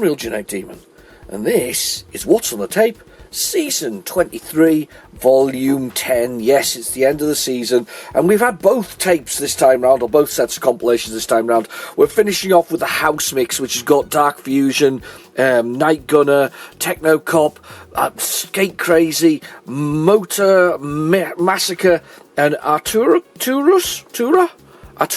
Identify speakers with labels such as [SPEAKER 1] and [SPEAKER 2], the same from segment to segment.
[SPEAKER 1] Unreal Genetic Demon, and this is What's on the Tape, Season 23, Volume 10. Yes, it's the end of the season, and we've had both tapes this time round, or both sets of compilations this time round. We're finishing off with the House Mix, which has got Dark Fusion, Night Gunner, Techno Cop, Skate Crazy, Motor Massacre, and Artura? I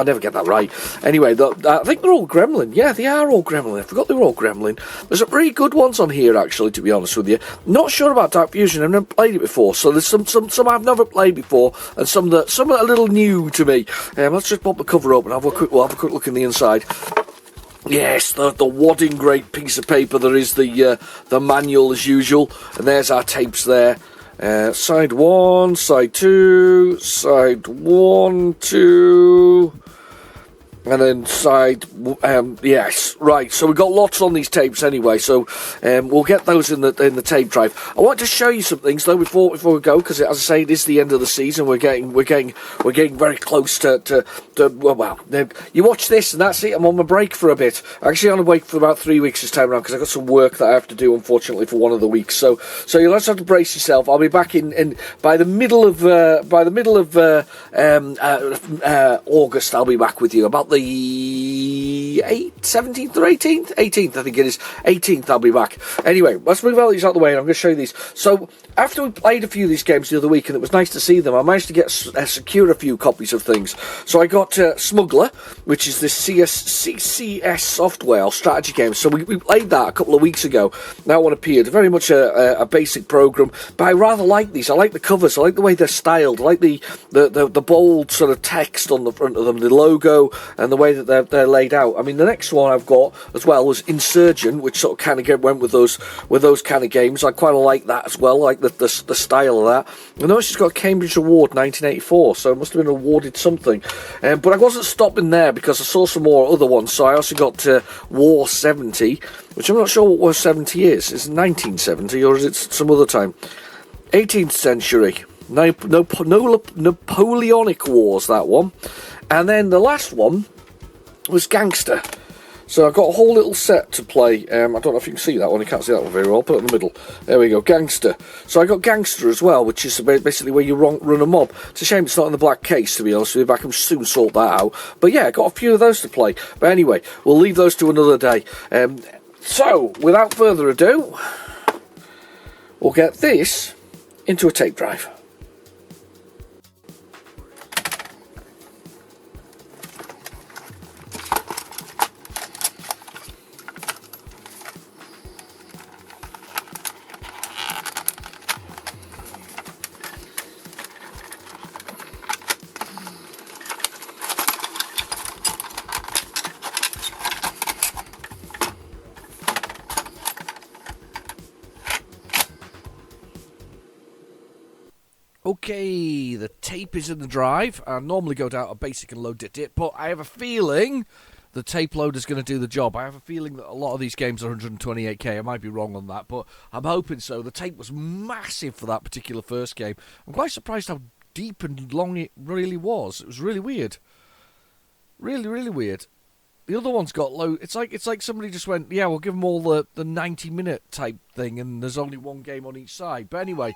[SPEAKER 1] never get that right. Anyway, I think they're all Gremlin. Yeah, they are all Gremlin. I forgot they were all Gremlin. There's some pretty good ones on here, actually, to be honest with you. Not sure about Dark Fusion. I've never played it before, so there's some I've never played before, and some that are a little new to me. Let's just pop the cover up and we'll have a quick look in the inside. Yes, the wadding great piece of paper. There is the manual as usual, and there's our tapes there. Side 1, side 2, side 1, 2, and then side, yes, right, so we've got lots on these tapes anyway, so we'll get those in the tape drive. I want to show you some things, though, before we go, because, as I say, it is the end of the season. We're getting very close to well, you watch this, and that's it. I'm on my break for a bit. Actually, on a break for about 3 weeks this time around, because I've got some work that I have to do, unfortunately, for one of the weeks, so you'll just have to brace yourself. I'll be back in by the middle of August. I'll be back with you, about the 17th or 18th? 18th, I think it is. 18th, I'll be back. Anyway, let's move all these out of the way, and I'm going to show you these. So, after we played a few of these games the other week, and it was nice to see them, I managed to secure a few copies of things. So I got Smuggler, which is this CS software strategy game. So we played that a couple of weeks ago. That one appeared. Very much a basic program, but I rather like these. I like the covers. I like the way they're styled. I like the bold sort of text on the front of them, the logo, and the way that they're laid out. I mean, the next one I've got as well was Insurgent, which sort of kind of went with those kind of games. I quite like that as well. I like the style of that. I know she's got a Cambridge Award 1984, so it must have been awarded something. But I wasn't stopping there, because I saw some more other ones. So I also got War 70, which I'm not sure what War 70 is. Is it 1970 or is it some other time? 18th century. No Napoleonic Wars, that one. And then the last one was Gangster. So I've got a whole little set to play. I don't know if you can see that one. You can't see that one very well. I'll put it in the middle. There we go, Gangster. So I got Gangster as well, which is basically where you run a mob. It's a shame it's not in the black case, to be honest with you, but I can soon sort that out. But yeah, I got a few of those to play. But anyway, we'll leave those to another day. So, without further ado, we'll get this into a tape drive. Okay, the tape is in the drive. I normally go down to basic and load it, but I have a feeling the tape loader is going to do the job. I have a feeling that a lot of these games are 128k. I might be wrong on that, but I'm hoping so. The tape was massive for that particular first game. I'm quite surprised how deep and long it really was. It was really weird. Really, really weird. The other one's got low. It's like somebody just went, yeah, we'll give them all the 90-minute type thing, and there's only one game on each side. But anyway,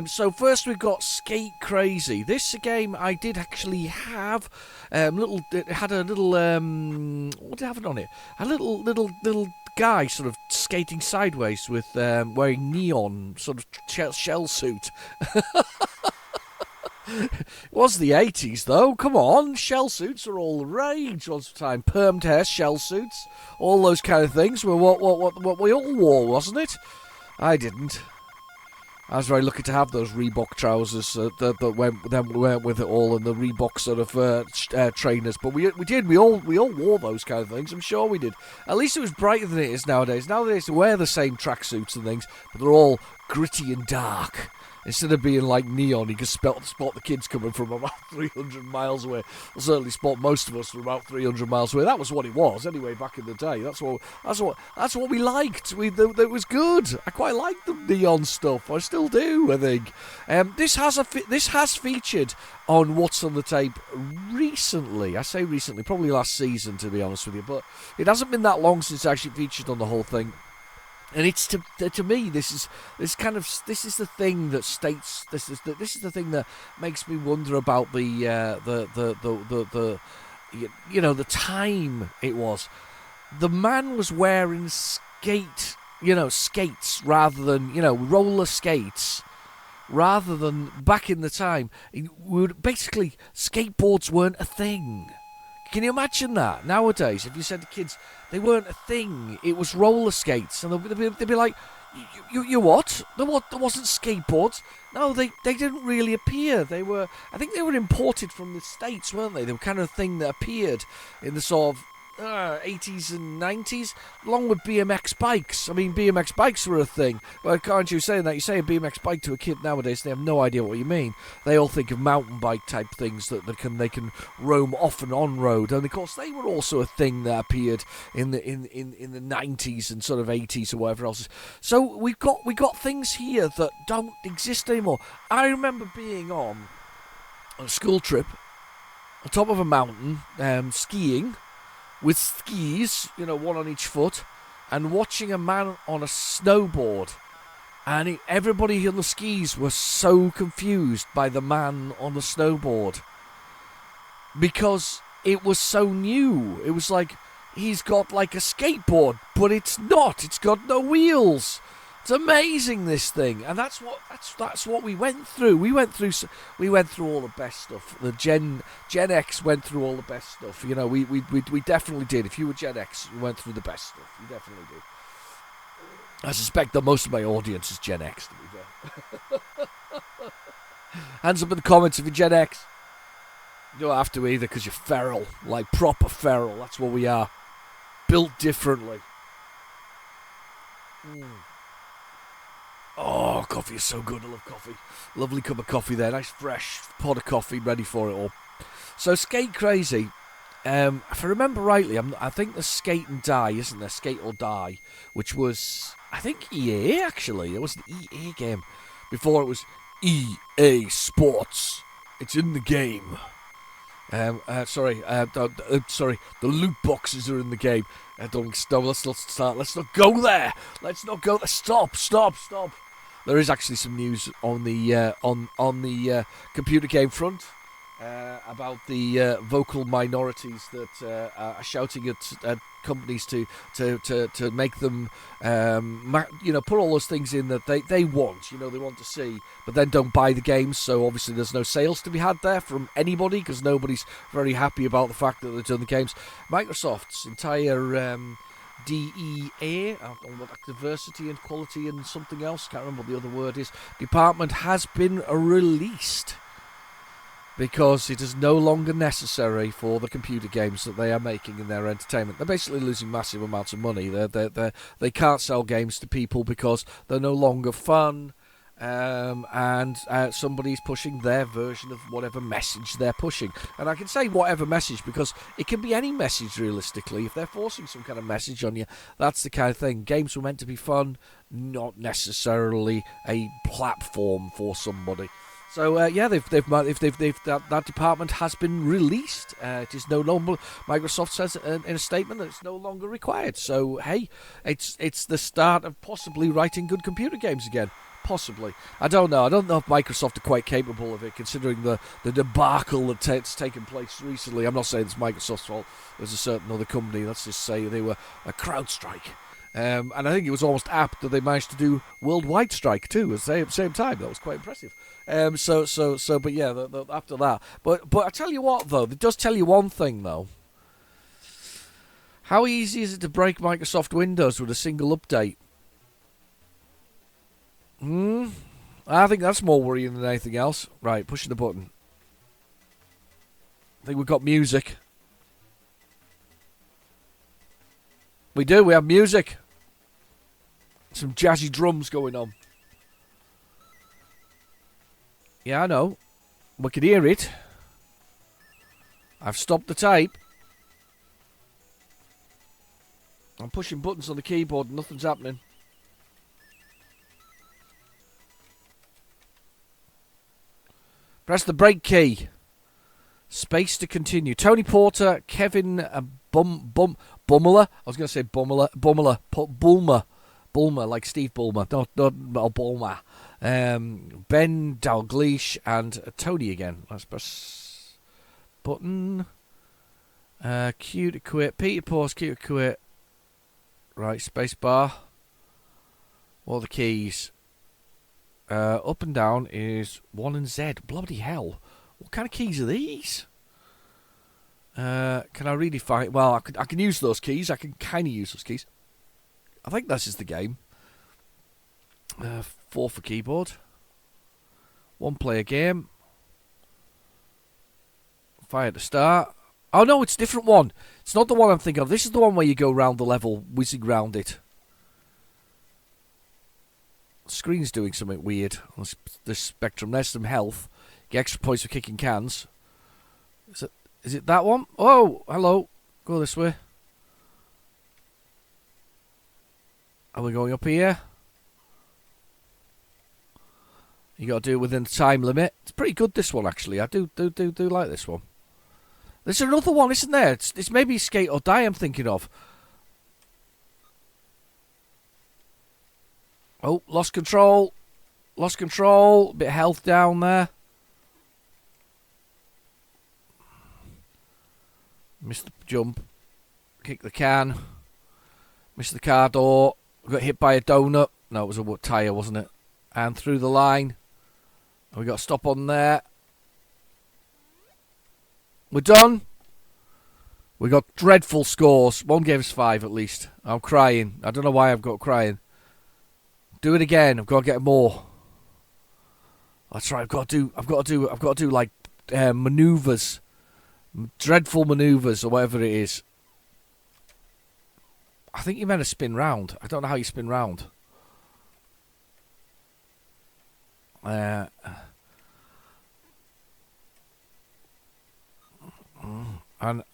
[SPEAKER 1] so first we've got Skate Crazy. This game I did actually have. It had a little. What did I have it on it? A little guy sort of skating sideways with wearing neon sort of shell suit. It was the 80s, though. Come on, shell suits are all the rage all the time. Permed hair, shell suits, all those kind of things were what we all wore, wasn't it? I didn't. I was very lucky to have those Reebok trousers that went with it all, and the Reebok sort of trainers. But we all wore those kind of things. I'm sure we did. At least it was brighter than it is nowadays. Nowadays they wear the same tracksuits and things, but they're all gritty and dark. Instead of being like neon, you can spot the kids coming from about 300 miles away. Well, certainly spot most of us from about 300 miles away. That was what it was, anyway, back in the day. That's what we liked. It was good. I quite liked the neon stuff. I still do, I think. This has featured on What's on the Tape recently. I say recently, probably last season, to be honest with you. But it hasn't been that long since it actually featured on the whole thing. And it's to me, this is the thing that states this is the thing that makes me wonder about the time it was. The man was wearing skates rather than roller skates, rather than back in the time. Basically, skateboards weren't a thing. Can you imagine that? Nowadays, if you said to kids, they weren't a thing, it was roller skates, and they'd be like, you what? There wasn't skateboards? No, they didn't really appear. I think they were imported from the States, weren't they? They were kind of a thing that appeared in the sort of 80s and 90s, along with BMX bikes. I mean, BMX bikes were a thing. But aren't you saying that? You say a BMX bike to a kid nowadays, they have no idea what you mean. They all think of mountain bike type things that they can roam off and on road. And of course, they were also a thing that appeared in the 90s and sort of 80s or whatever else. So we got things here that don't exist anymore. I remember being on a school trip on top of a mountain, skiing, with skis, one on each foot, and watching a man on a snowboard. And everybody on the skis was so confused by the man on the snowboard. Because it was so new. It was like, he's got like a skateboard, but it's not. It's got no wheels. It's amazing, this thing, and that's what we went through. We went through all the best stuff. The Gen X went through all the best stuff. We definitely did. If you were Gen X, you went through the best stuff. You definitely did. I suspect that most of my audience is Gen X, to be fair. Hands up in the comments if you're Gen X. You don't have to either, because you're feral, like proper feral. That's what we are. Built differently. Oh, coffee is so good. I love coffee. Lovely cup of coffee there. Nice fresh pot of coffee ready for it all. So Skate Crazy. If I remember rightly, I think there's Skate and Die, isn't there? Skate or Die, which was, I think, EA, actually. It was an EA game. Before it was EA Sports. It's in the game. Sorry, the loot boxes are in the game. Let's not start. Let's not go there. Let's not go there. Stop. There is actually some news on the computer game front about the vocal minorities that are shouting at companies to make them put all those things in that they want, they want to see, but then don't buy the games. So obviously there's no sales to be had there from anybody, because nobody's very happy about the fact that they've done the games. Microsoft's entire DEA, diversity and quality and something else, can't remember what the other word is, department has been released, because it is no longer necessary for the computer games that they are making in their entertainment. They're basically losing massive amounts of money. They can't sell games to people because they're no longer fun, and somebody's pushing their version of whatever message they're pushing. And I can say whatever message because it can be any message, realistically. If they're forcing some kind of message on you, that's the kind of thing. Games were meant to be fun, not necessarily a platform for somebody. So that department has been released. It is no longer. Microsoft says in a statement that it's no longer required. So hey, it's the start of possibly writing good computer games again. Possibly. I don't know. I don't know if Microsoft are quite capable of it, considering the debacle that's taken place recently. I'm not saying it's Microsoft's fault. There's a certain other company. Let's just say they were a CrowdStrike. And I think it was almost apt that they managed to do Worldwide Strike too at the same time. That was quite impressive. But yeah, after that. But I tell you what, though, it does tell you one thing, though. How easy is it to break Microsoft Windows with a single update? I think that's more worrying than anything else. Right, pushing the button. I think we've got music. We do, we have music. Some jazzy drums going on. Yeah, I know. We can hear it. I've stopped the tape. I'm pushing buttons on the keyboard and nothing's happening. Press the break key. Space to continue. Tony Porter, Kevin Bummler. I was going to say Bulmer, like Steve Bulmer. Not Bulmer. Ben Dalgleish and Tony again. Let's press button. Q to quit. Peter pause. Q to quit. Right, space bar. What are the keys? Up and down is 1 and Z. Bloody hell. What kind of keys are these? Can I really find... Well, I can use those keys. I can kind of use those keys. I think this is the game. 4 for keyboard. 1 player game. Fire to start. Oh, no, it's a different one. It's not the one I'm thinking of. This is the one where you go round the level, whizzing round it. The screen's doing something weird. This spectrum. There's some health. Get extra points for kicking cans. Is it that one? Oh, hello. Go this way. Are we going up here? You got to do it within the time limit. It's pretty good, this one, actually. I do like this one. There's another one, isn't there? It's maybe Skate or Die I'm thinking of. Oh, lost control. Lost control. Bit of health down there. Missed the jump. Kick the can. Missed the car door. Got hit by a donut. No, it was a tyre, wasn't it? And through the line. And we got to stop on there. We're done. We got dreadful scores. One gave us 5 at least. I'm crying. I don't know why I've got crying. Do it again. I've got to get more. That's right. I've got to do like manoeuvres, dreadful manoeuvres or whatever it is. I think you meant to spin round. I don't know how you spin round. And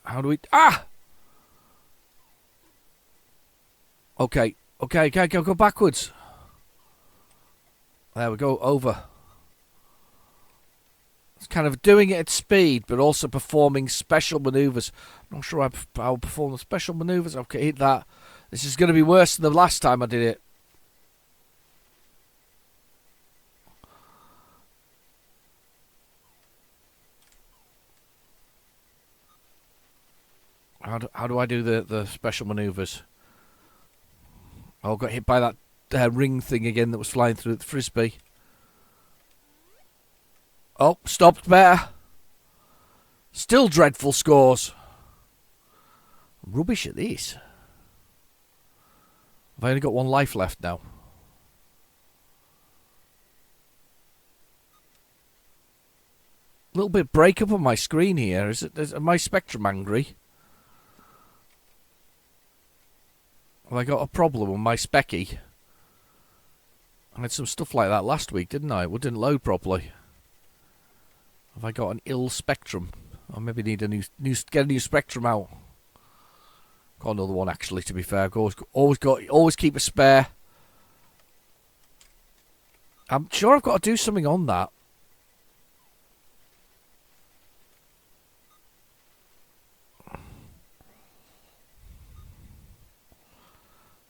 [SPEAKER 1] how do we... Okay, go backwards. There we go, over. It's kind of doing it at speed, but also performing special manoeuvres. I'm not sure how I'll perform the special manoeuvres. Okay, hit that. This is going to be worse than the last time I did it. How do I do the special manoeuvres? Oh, got hit by that ring thing again that was flying through the frisbee. Oh, stopped better. Still dreadful scores. I'm rubbish at this. I've only got 1 life left now. A little bit breakup on my screen here. Is my Spectrum angry? Have I got a problem with my Specky? I had some stuff like that last week, didn't I? It didn't load properly. Have I got an ill Spectrum? I maybe need a get a new Spectrum out. Got another one actually. To be fair, I've always keep a spare. I'm sure I've got to do something on that.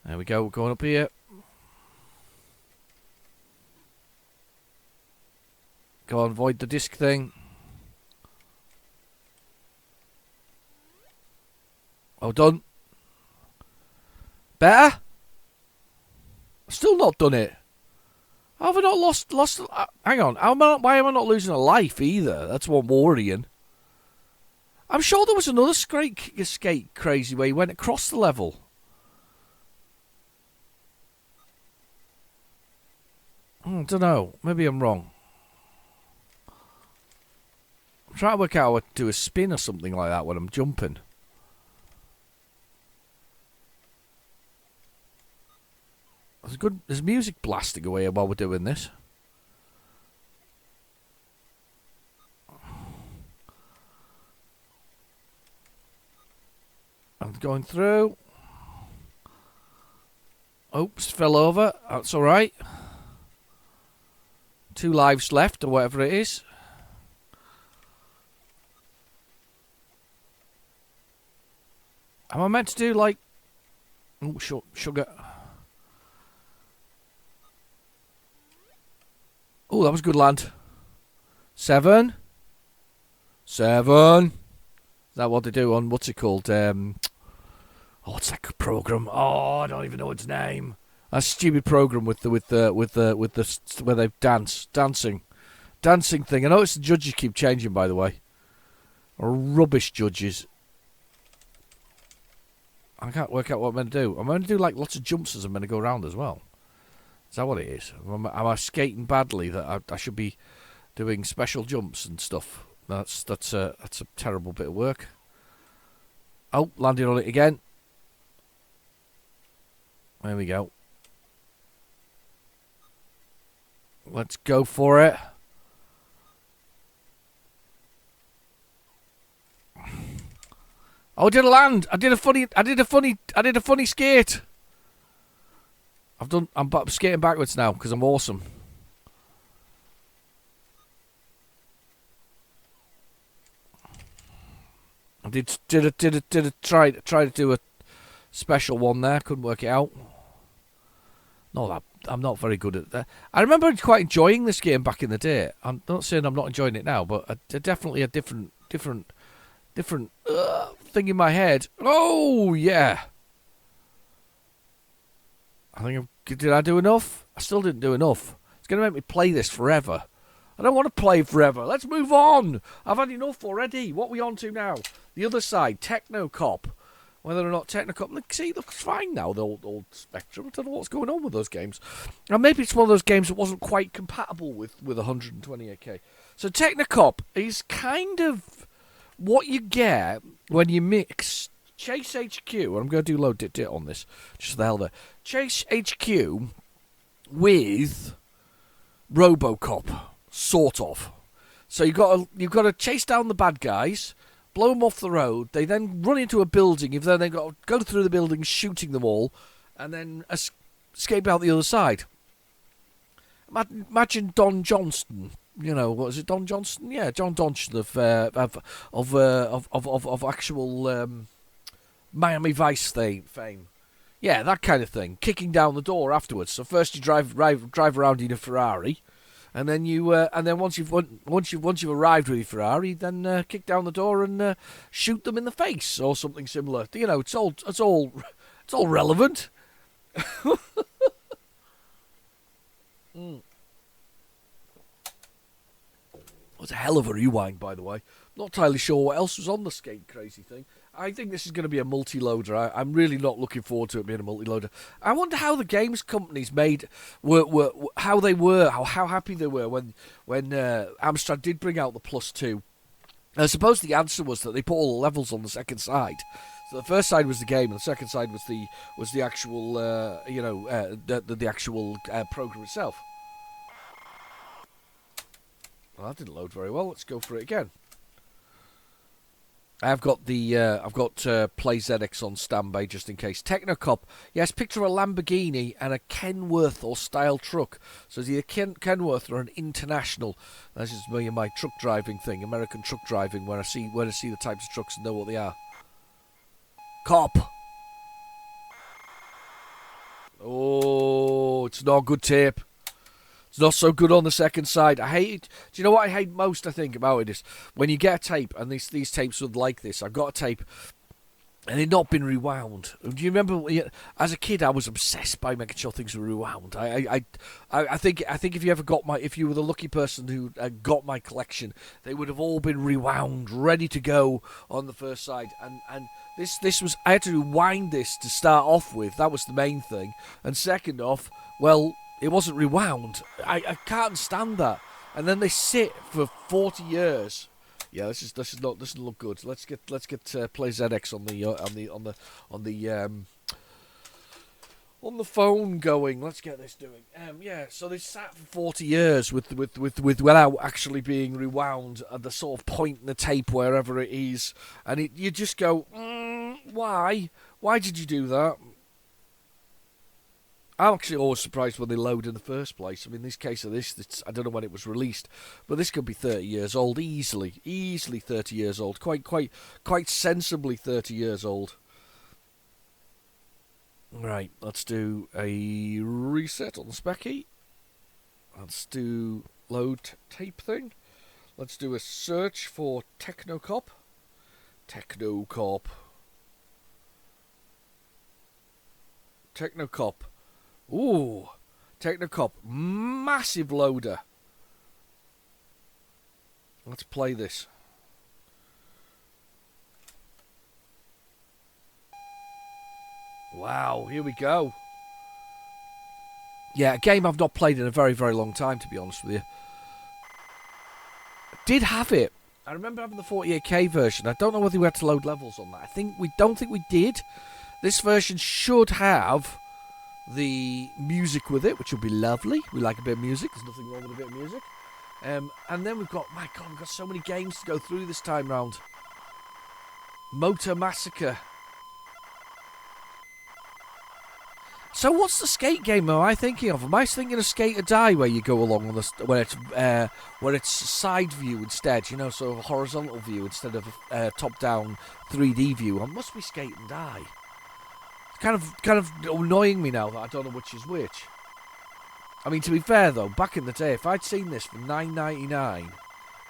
[SPEAKER 1] There we go. We're going up here. Go on, void the disc thing. Oh, done. Better? Still not done it. How have I not lost? Hang on. Why am I not losing a life either? That's one worrying. I'm sure there was another skate crazy way he went across the level. I don't know. Maybe I'm wrong. I'm trying to work out how to do a spin or something like that when I'm jumping. There's music blasting away while we're doing this. I'm going through. Oops, fell over. That's all right. 2 lives left, or whatever it is. Am I meant to do like... Oh, sugar. Oh, that was good land. 7. 7. Is that what they do on, what's it called? What's that program? Oh, I don't even know its name. That stupid program with the where they dancing thing. I notice the judges keep changing, by the way. Rubbish judges. I can't work out what I'm going to do. I'm going to do like lots of jumps as I'm going to go around as well. Is that what it is? Am I skating badly that I should be doing special jumps and stuff? That's a terrible bit of work. Oh, landed on it again. There we go. Let's go for it. Oh, I did a land. I did a funny skate. I'm skating backwards now because I'm awesome. I did try to do a special one there. Couldn't work it out. No, I'm not very good at that. I remember quite enjoying this game back in the day. I'm not saying I'm not enjoying it now, but definitely a different thing in my head. Oh yeah. Did I do enough? I still didn't do enough. It's going to make me play this forever. I don't want to play forever. Let's move on. I've had enough already. What are we on to now? The other side, Techno Cop. Whether or not Techno Cop... See, it looks fine now, the old Spectrum. I don't know what's going on with those games. And maybe it's one of those games that wasn't quite compatible with 128k. So Techno Cop is kind of what you get when you mix Chase HQ, and I'm going to do load dit on this, just for the hell of it. Chase HQ with RoboCop, sort of. So you've got to chase down the bad guys, blow them off the road. They then run into a building. You've then got to go through the building, shooting them all, and then escape out the other side. Imagine Don Johnston. You know, what is it, Don Johnston? Yeah, John Johnston of actual Miami Vice fame. Yeah, that kind of thing. Kicking down the door afterwards. So first you drive around in a Ferrari, and then once you've arrived with your Ferrari, then kick down the door and shoot them in the face or something similar. You know, it's all relevant. It was a hell of a rewind, by the way. Not entirely sure what else was on the skate crazy thing. I think this is going to be a multi-loader. I'm really not looking forward to it being a multi-loader. I wonder how the games companies how happy they were when Amstrad did bring out the Plus 2. I suppose the answer was that they put all the levels on the second side. So the first side was the game, and the second side was the actual the actual program itself. Well, that didn't load very well. Let's go for it again. I've got PlayZX on standby just in case. Technocop, yes, picture of a Lamborghini and a Kenworth or style truck. So it's either Kenworth or an International. This is me and my truck driving thing, American truck driving, where I see the types of trucks and know what they are. Cop. Oh, it's not good tape. It's not so good on the second side. I hate it. Do you know what I hate most, I think, about it is when you get a tape, and these tapes would like this. I've got a tape, and they'd not been rewound. Do you remember, as a kid, I was obsessed by making sure things were rewound. I think if you were the lucky person who got my collection, they would have all been rewound, ready to go on the first side. And this was, I had to rewind this to start off with. That was the main thing. And second off, well, it wasn't rewound. I can't stand that. And then they sit for 40 years. Yeah, this doesn't look good. Let's get PlayZX on the phone going. Let's get this doing. So they sat for 40 years without actually being rewound at the sort of point in the tape wherever it is, and you just go, Why? Why did you do that? I'm actually always surprised when they load in the first place. I mean, in this case of this, I don't know when it was released, but this could be 30 years old easily. Easily 30 years old. Quite sensibly 30 years old. Right, let's do a reset on the specky. Let's do load tape thing. Let's do a search for Technocop. Technocop. Ooh, Technocop, massive loader. Let's play this. Wow, here we go. Yeah, a game I've not played in a very, very long time, to be honest with you. Did have it. I remember having the 48K version. I don't know whether we had to load levels on that. Don't think we did. This version should have the music with it, which will be lovely. We like a bit of music. There's nothing wrong with a bit of music. And then we've got so many games to go through this time round. Motor Massacre. So what's the skate game am I thinking of? Am I thinking of Skate or Die, where you go along on the where it's side view instead, you know, sort of a horizontal view instead of a top-down 3D view? It must be Skate and Die. It's kind of annoying me now that I don't know which is which. I mean, to be fair though, back in the day, if I'd seen this for £9.99,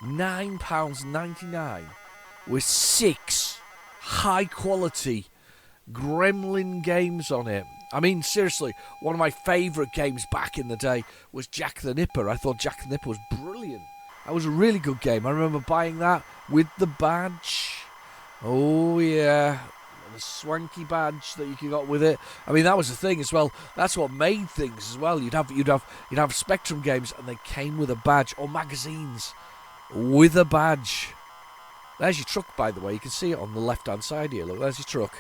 [SPEAKER 1] £9.99 with 6 high-quality Gremlin games on it. I mean, seriously, one of my favourite games back in the day was Jack the Nipper. I thought Jack the Nipper was brilliant. That was a really good game. I remember buying that with the badge. Oh, yeah. The swanky badge that you got with it. I mean, that was the thing as well. That's what made things as well. You'd have Spectrum games and they came with a badge, or magazines with a badge. There's your truck, by the way. You can see it on the left-hand side here. Look, there's your truck.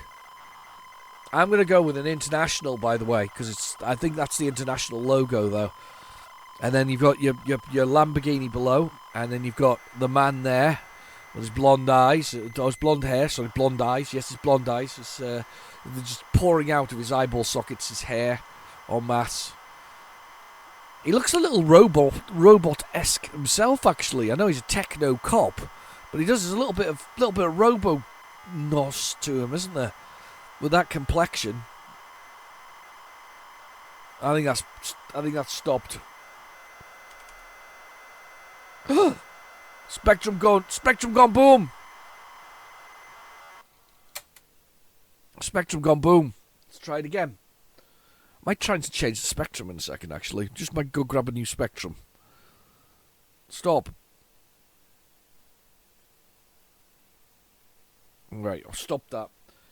[SPEAKER 1] I'm going to go with an international, by the way, because I think that's the international logo, though. And then you've got your Lamborghini below, and then you've got the man there with his blonde eyes, his blonde hair, sorry, blonde eyes. Yes, his blonde eyes. It's they're just pouring out of his eyeball sockets, his hair en masse. He looks a little robot-esque himself, actually. I know he's a techno cop, but he does. There's a little bit of robo-nos to him, isn't there? With that complexion, I think that's stopped. Spectrum gone boom. Spectrum gone boom. Let's try it again. Might try to change the Spectrum in a second, actually. Just might go grab a new Spectrum. Stop. Right, I'll stop that.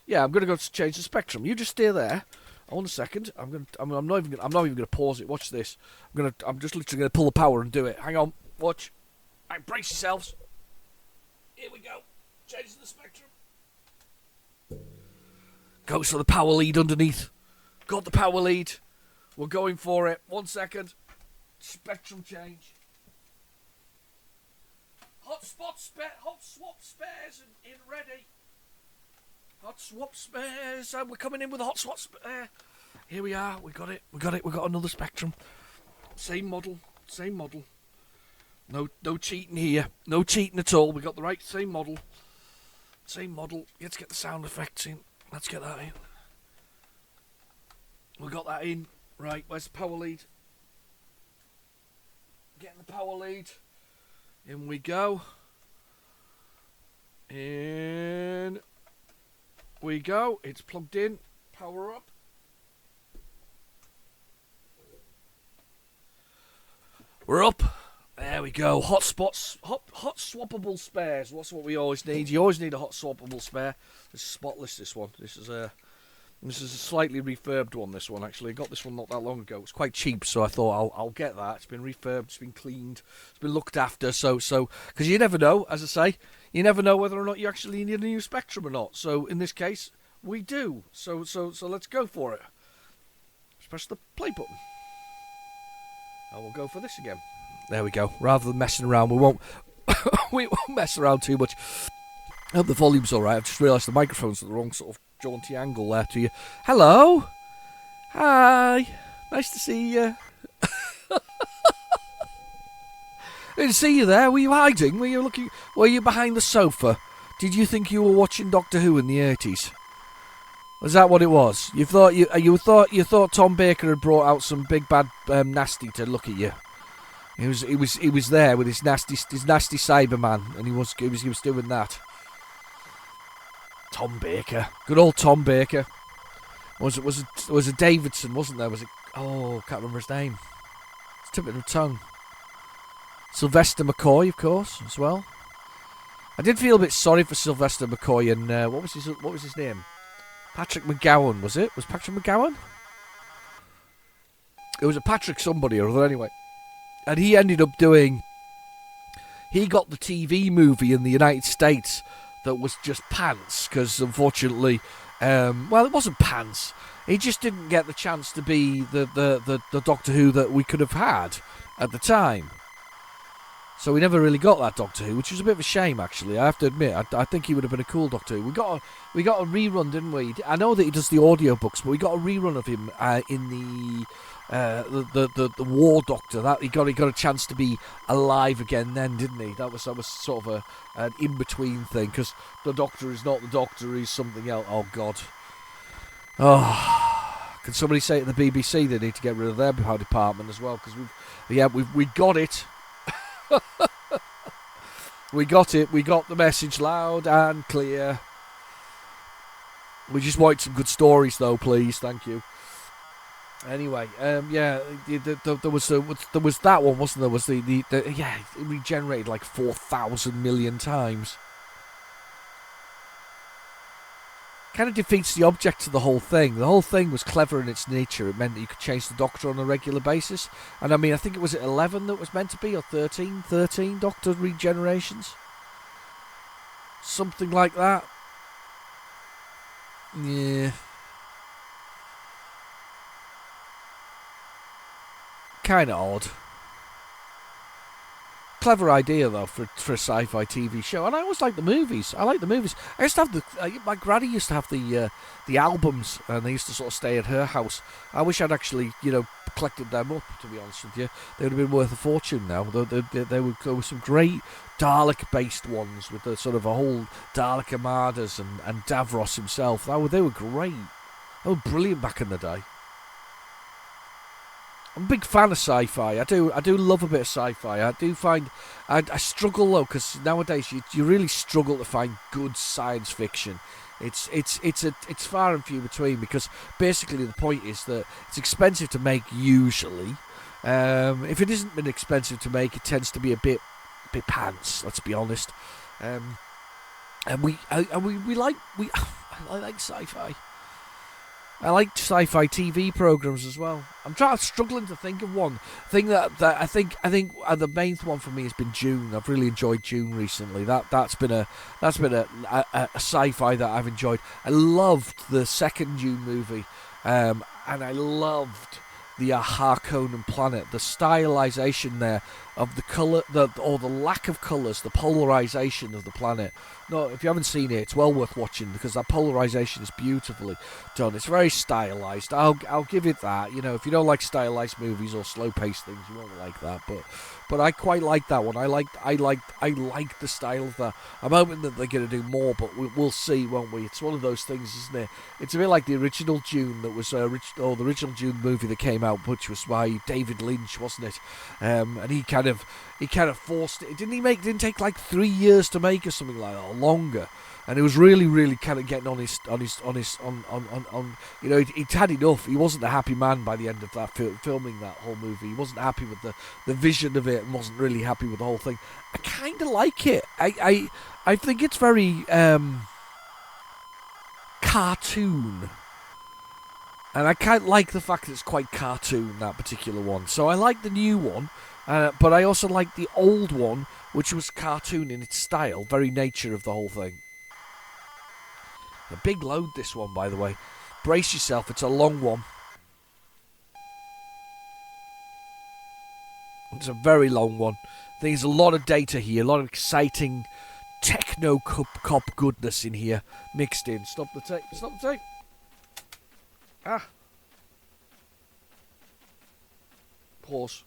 [SPEAKER 1] Yeah, I'm gonna go to change the Spectrum. You just stay there. Hold a second. I'm not even gonna pause it. Watch this. I'm just literally gonna pull the power and do it. Hang on. Watch. Right, brace yourselves. Here we go. Change the Spectrum. Goes to the power lead underneath. Got the power lead. We're going for it. 1 second. Spectrum change. Hot swap spares in ready. Hot swap spares. We're coming in with a hot swap spare. Here we are. We got it. We got another Spectrum. Same model. No cheating here. No cheating at all. We got the right same model. Let's get the sound effects in. Let's get that in. We got that in. Right. Where's the power lead? Getting the power lead. In we go. In we go. It's plugged in. Power up. We're up. There we go. Hot swappable spares. That's what we always need. You always need a hot swappable spare. This is spotless. This one. This is a slightly refurbed one. This one actually. I got this one not that long ago. It's quite cheap, so I thought I'll get that. It's been refurbed. It's been cleaned. It's been looked after. So because you never know, as I say, you never know whether or not you actually need a new Spectrum or not. So in this case, we do. So let's go for it. Just press the play button. And we'll go for this again. There we go. Rather than messing around, we won't mess around too much. I hope the volume's alright. I've just realised the microphone's at the wrong sort of jaunty angle there to you. Hello. Hi. Nice to see you. I didn't see you there. Were you hiding? Were you behind the sofa? Did you think you were watching Doctor Who in the 80s? Was that what it was? You thought Tom Baker had brought out some big bad nasty to look at you. He was there with his nasty Cyberman, and he was doing that. Tom Baker, good old Tom Baker. Was it Davidson? Wasn't there? Was it? Oh, can't remember his name. It's tip of the tongue. Sylvester McCoy, of course, as well. I did feel a bit sorry for Sylvester McCoy and what was his name? Patrick McGowan, was it? Was Patrick McGowan? It was a Patrick somebody or other anyway. And he ended up he got the TV movie in the United States that was just pants, because unfortunately, it wasn't pants. He just didn't get the chance to be the Doctor Who that we could have had at the time. So we never really got that Doctor Who, which was a bit of a shame, actually. I have to admit, I think he would have been a cool Doctor Who. We got a rerun, didn't we? I know that he does the audiobooks, but we got a rerun of him in the War Doctor. That he got a chance to be alive again then, didn't he? That was sort of an in between thing, because the Doctor is not the Doctor; he's something else. Oh God! Oh, can somebody say to the BBC they need to get rid of their department as well? Because we got it. We got it. We got the message loud and clear. We just want some good stories, though, please. Thank you. Anyway, there was that one, wasn't there? Was it regenerated like 4,000 million times. Kind of defeats the object of the whole thing. The whole thing was clever in its nature. It meant that you could change the Doctor on a regular basis. And I mean, I think it was 11 that was meant to be, or 13 Doctor regenerations. Something like that. Yeah. Kind of odd. Clever idea though for a sci-fi TV show, and I always like the movies. I used to have my granny used to have the albums, and they used to sort of stay at her house. I wish I'd actually collected them up. To be honest with you, they would have been worth a fortune now. There were some great Dalek-based ones with the sort of a whole Dalek armadas and Davros himself. They were great. They were brilliant back in the day. I'm a big fan of sci-fi. I do love a bit of sci-fi. I do find I struggle though, because nowadays you really struggle to find good science fiction. It's far and few between, because basically the point is that it's expensive to make usually. If it isn't been expensive to make, it tends to be a bit pants. Let's be honest. I like sci-fi. I like sci-fi TV programs as well. I'm struggling to think of one thing that I think the main one for me has been Dune. I've really enjoyed Dune recently. That's been a sci-fi that I've enjoyed. I loved the second Dune movie, and I loved the Harkonnen planet. The stylization there of the color, or the lack of colors, the polarization of the planet. No, if you haven't seen it, it's well worth watching, because that polarization is beautifully done. It's very stylized. I'll give it that. If you don't like stylized movies or slow-paced things, you won't like that. But I quite like that one. I like the style of that. I'm hoping that they're going to do more, but we'll see, won't we? It's one of those things, isn't it? It's a bit like the original Dune that was the original Dune movie that came out, which was by David Lynch, wasn't it? And he kind of forced it. Didn't take like 3 years to make or something like that, or longer. And it was really, really kind of getting on his he'd had enough. He wasn't a happy man by the end of that filming that whole movie. He wasn't happy with the vision of it, and wasn't really happy with the whole thing. I kind of like it. I think it's very cartoon. And I kind of like the fact that it's quite cartoon, that particular one. So I like the new one, but I also like the old one, which was cartoon in its style, very nature of the whole thing. A big load, this one, by the way. Brace yourself, it's a long one. It's a very long one. There's a lot of data here, a lot of exciting techno cop goodness in here mixed in. Stop the tape. Stop the tape. Ah. Pause.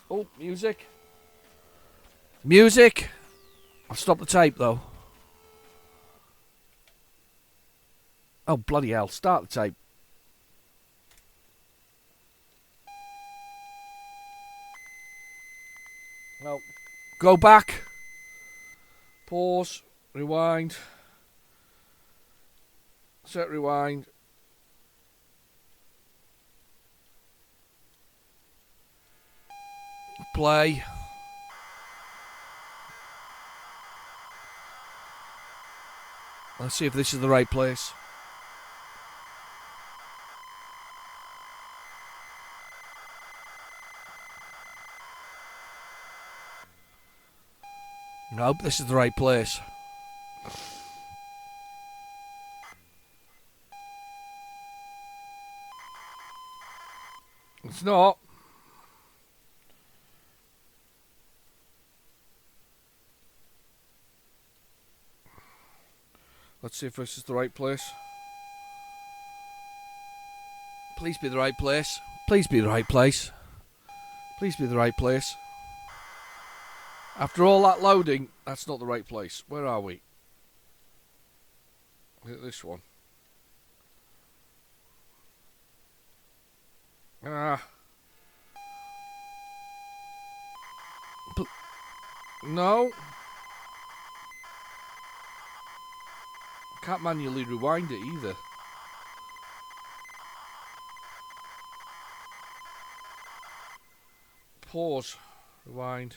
[SPEAKER 1] Oh, music. Music. I'll stop the tape though. Oh, bloody hell. Start the tape. No. Go back. Pause. Rewind. Set rewind. Play. Let's see if this is the right place. Nope, this is the right place. It's not. Let's see if this is the right place. Please be the right place. Please be the right place. Please be the right place. After all that loading, that's not the right place. Where are we? Hit this one. Ah. No. Can't manually rewind it either. Pause. Rewind.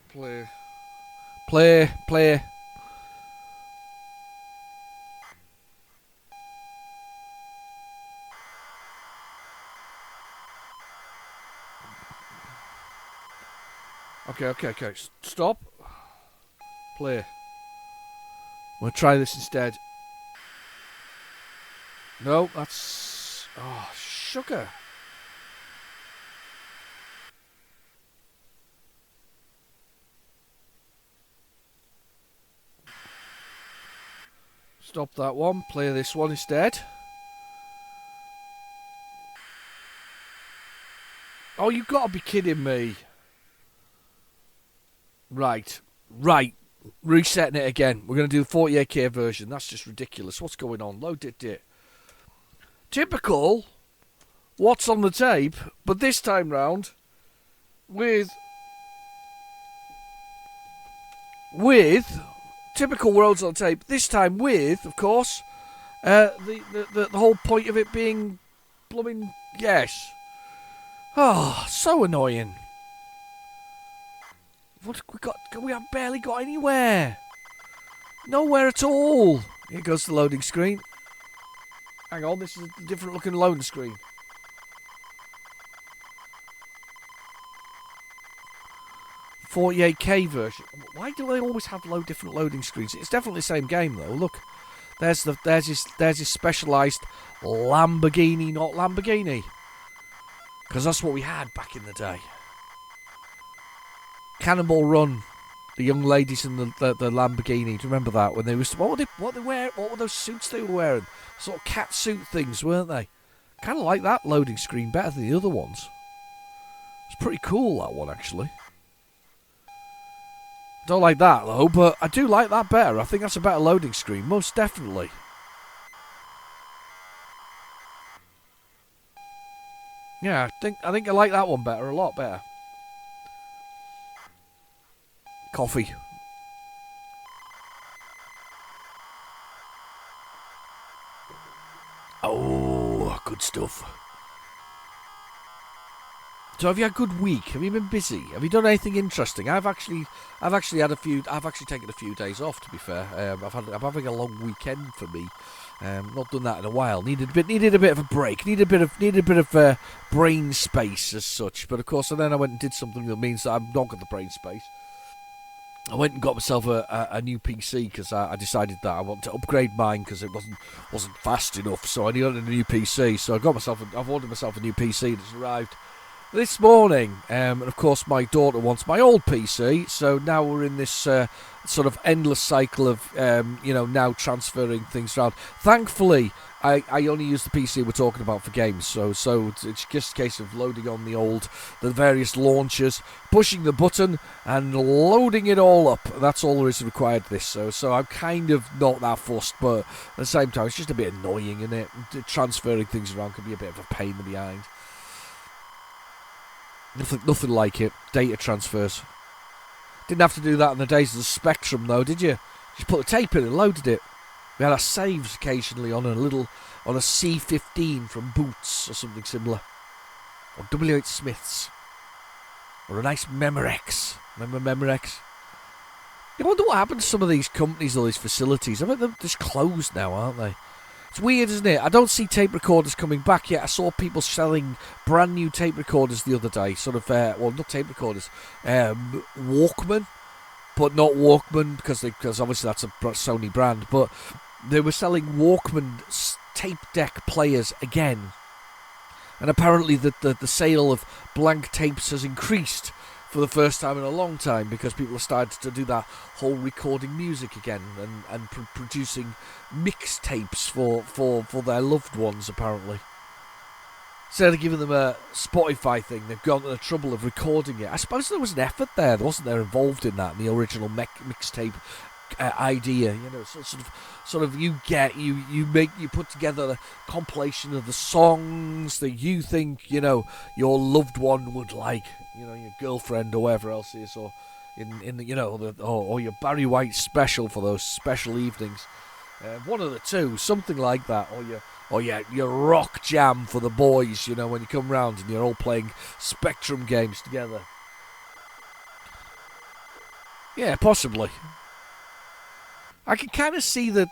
[SPEAKER 1] Play. Play. Play. Okay. Stop. Play. We'll try this instead. No, that's... Oh, sugar. Stop that one. Play this one instead. Oh, you've got to be kidding me. Right. Resetting it again. We're going to do the 48K version. That's just ridiculous. What's going on? Load it. Typical. What's on the tape, but this time round with typical worlds on tape. This time with, of course, the whole point of it being blooming yes. Oh, so annoying. What we got? We have barely got anywhere. Nowhere at all. Here goes the loading screen. Hang on, this is a different looking loading screen. $48K version. Why do they always have different loading screens? It's definitely the same game though. Look, there's his specialised Lamborghini, not Lamborghini, because that's what we had back in the day. Cannonball Run, the young ladies in the Lamborghini. Do you remember that when they was what were those suits they were wearing? Sort of cat suit things, weren't they? Kind of like that loading screen better than the other ones. It's pretty cool, that one actually. Don't like that though, but I do like that better. I think that's a better loading screen, most definitely. Yeah, I think I like that one better, a lot better. Coffee. Oh, good stuff. So have you had a good week? Have you been busy? Have you done anything interesting? I've actually taken a few days off. To be fair, I'm having a long weekend for me. Not done that in a while. Needed a bit of a break. Needed a bit of brain space as such. But of course, then I went and did something that means that I've not got the brain space. I went and got myself a new PC because I decided that I wanted to upgrade mine because it wasn't fast enough. So I needed a new PC. So I've ordered myself a new PC that's arrived this morning. And of course, my daughter wants my old PC. So now we're in this sort of endless cycle of now transferring things around. Thankfully, I only use the PC we're talking about for games, so it's just a case of loading on the various launchers, pushing the button, and loading it all up. That's all there is required for this. So I'm kind of not that fussed, but at the same time, it's just a bit annoying, isn't it? Transferring things around can be a bit of a pain in the behind. Nothing like it. Data transfers. Didn't have to do that in the days of the Spectrum, though, did you? Just put the tape in and loaded it. We had our saves occasionally on a C15 from Boots or something similar. Or W.H. Smith's. Or a nice Memorex. Remember Memorex? I wonder what happened to some of these companies or these facilities. I bet they're just closed now, aren't they? It's weird, isn't it? I don't see tape recorders coming back yet. I saw people selling brand new tape recorders the other day. Sort of, not tape recorders. Walkman. But not Walkman because obviously that's a Sony brand. But they were selling Walkman tape deck players again. And apparently the sale of blank tapes has increased for the first time in a long time because people have started to do that whole recording music again and producing mixtapes for their loved ones, apparently. Instead of giving them a Spotify thing, they've gone to the trouble of recording it. I suppose there was an effort there, wasn't there, involved in that, in the original mixtape idea. Sort of you put together a compilation of the songs that you think your loved one would like, your girlfriend or whatever else it is, or or your Barry White special for those special evenings. One of the two, something like that, or your rock jam for the boys, when you come round and you're all playing Spectrum games together. Yeah, possibly. I can kind of see the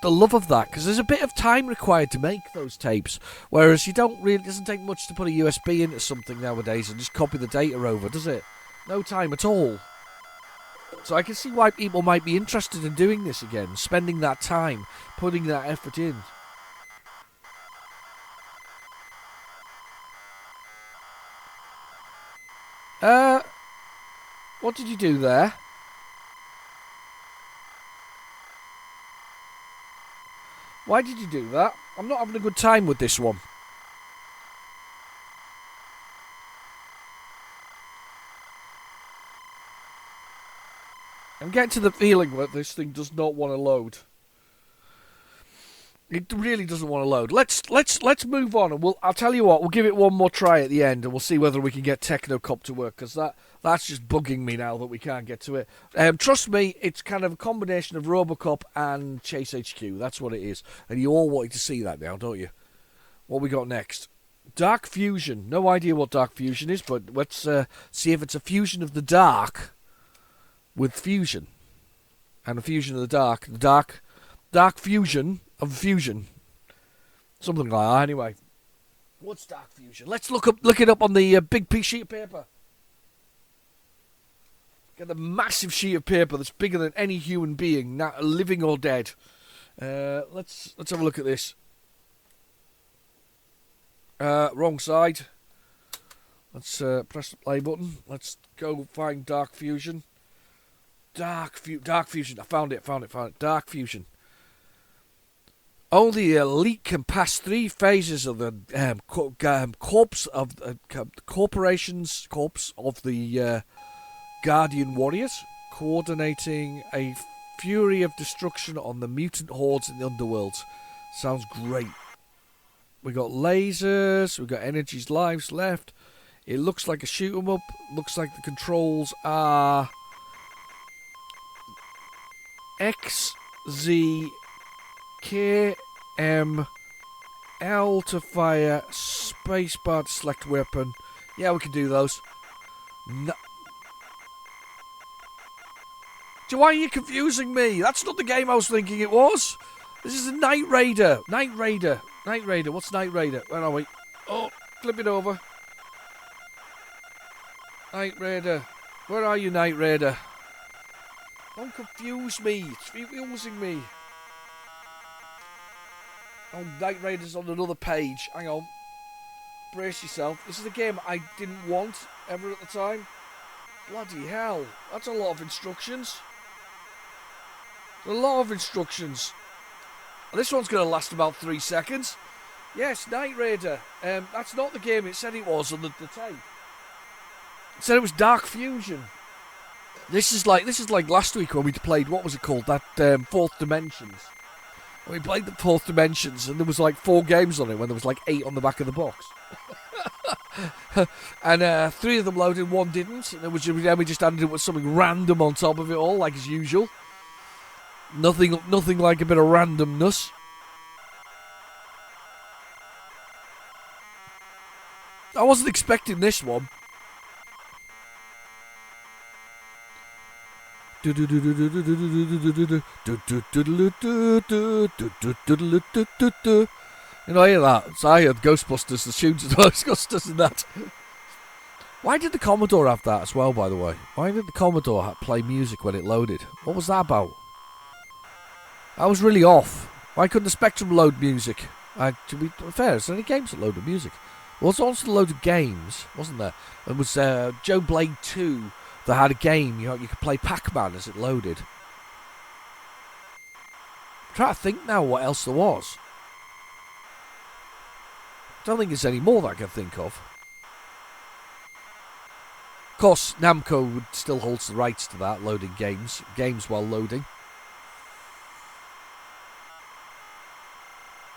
[SPEAKER 1] love of that, because there's a bit of time required to make those tapes, whereas it doesn't take much to put a USB into something nowadays and just copy the data over, does it? No time at all. So I can see why people might be interested in doing this again, spending that time, putting that effort in. What did you do there? Why did you do that? I'm not having a good time with this one. I'm getting to the feeling that this thing does not want to load. It really doesn't want to load. Let's move on, and I'll tell you what. We'll give it one more try at the end, and we'll see whether we can get Technocop to work, because that's just bugging me now that we can't get to it. Trust me, it's kind of a combination of Robocop and Chase HQ. That's what it is, and you all wanted to see that now, don't you? What we got next? Dark Fusion. No idea what Dark Fusion is, but let's see if it's a fusion of the dark with fusion, and a fusion of the dark fusion of fusion, something like that. Anyway, what's Dark Fusion? Let's look it up on the big sheet of paper. Get the massive sheet of paper that's bigger than any human being, living or dead. Let's have a look at this. Wrong side. Let's press the play button. Let's go find Dark Fusion. Dark Fusion. I found it. Dark Fusion. Only the elite can pass 3 phases of the corpse of the Guardian Warriors, coordinating a fury of destruction on the mutant hordes in the underworld. Sounds great. We got lasers. We got energies, lives left. It looks like a shoot 'em up. Looks like the controls are X, Z, K, M, L to fire, spacebar to select weapon. Yeah, we can do those. No. Why are you confusing me? That's not the game I was thinking it was. This is a Knight Raider. Knight Raider. What's Knight Raider? Where are we? Oh, flip it over. Knight Raider. Where are you, Knight Raider? Don't confuse me. It's confusing me. Oh, Knight Raider's on another page. Hang on. Brace yourself. This is a game I didn't want ever at the time. Bloody hell. That's a lot of instructions. A lot of instructions. This one's going to last about 3 seconds. Yes, Knight Raider. That's not the game it said it was on the tape. It said it was Dark Fusion. This is like last week when we played, what was it called? That Fourth Dimensions. We played the Fourth Dimensions and there was like 4 games on it when there was like 8 on the back of the box. And 3 of them loaded, 1 didn't. And then we just ended up with something random on top of it all, like as usual. Nothing like a bit of randomness. I wasn't expecting this one. You know, I hear that. So I heard Ghostbusters, the tunes of Ghostbusters and that. Why did the Commodore have that as well, by the way? Why did the Commodore play music when it loaded? What was that about? I was really off. Why couldn't the Spectrum load music? To be fair, is there any games that loaded music? There was also a load of games, wasn't there? It was Joe Blade 2 that had a game. You could play Pac-Man as it loaded. I'm trying to think now what else there was. I don't think there's any more that I can think of. Of course, Namco still holds the rights to that, loading games while loading.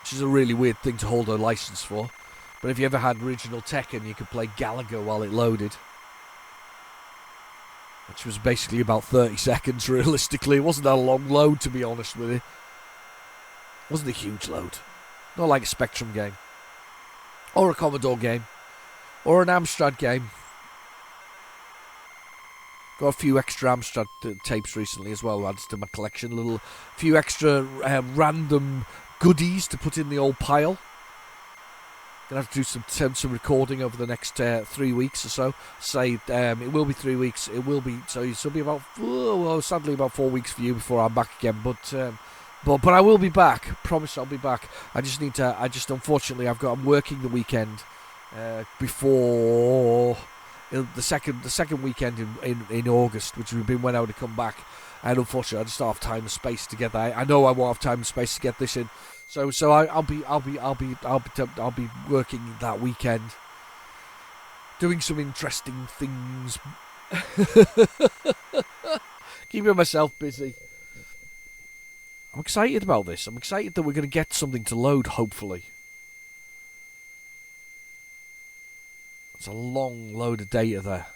[SPEAKER 1] Which is a really weird thing to hold a license for. But if you ever had original Tekken, you could play Galaga while it loaded. Which was basically about 30 seconds, realistically. It wasn't that a long load, to be honest with you. It wasn't a huge load. Not like a Spectrum game. Or a Commodore game. Or an Amstrad game. Got a few extra Amstrad tapes recently as well, added to my collection. Few extra random goodies to put in the old pile. Gonna have to do some recording over the next 3 weeks or so. It will be 3 weeks. It will be it'll be about sadly about 4 weeks for you before I'm back again. But I will be back. Promise I'll be back. Unfortunately I'm working the weekend before the second weekend in August, which would have been when I would have come back. And unfortunately, I just don't have time and space to get that. I know I won't have time and space to get this in. So I'll be working that weekend, doing some interesting things, keeping myself busy. I'm excited about this. I'm excited that we're going to get something to load. Hopefully, it's a long load of data there.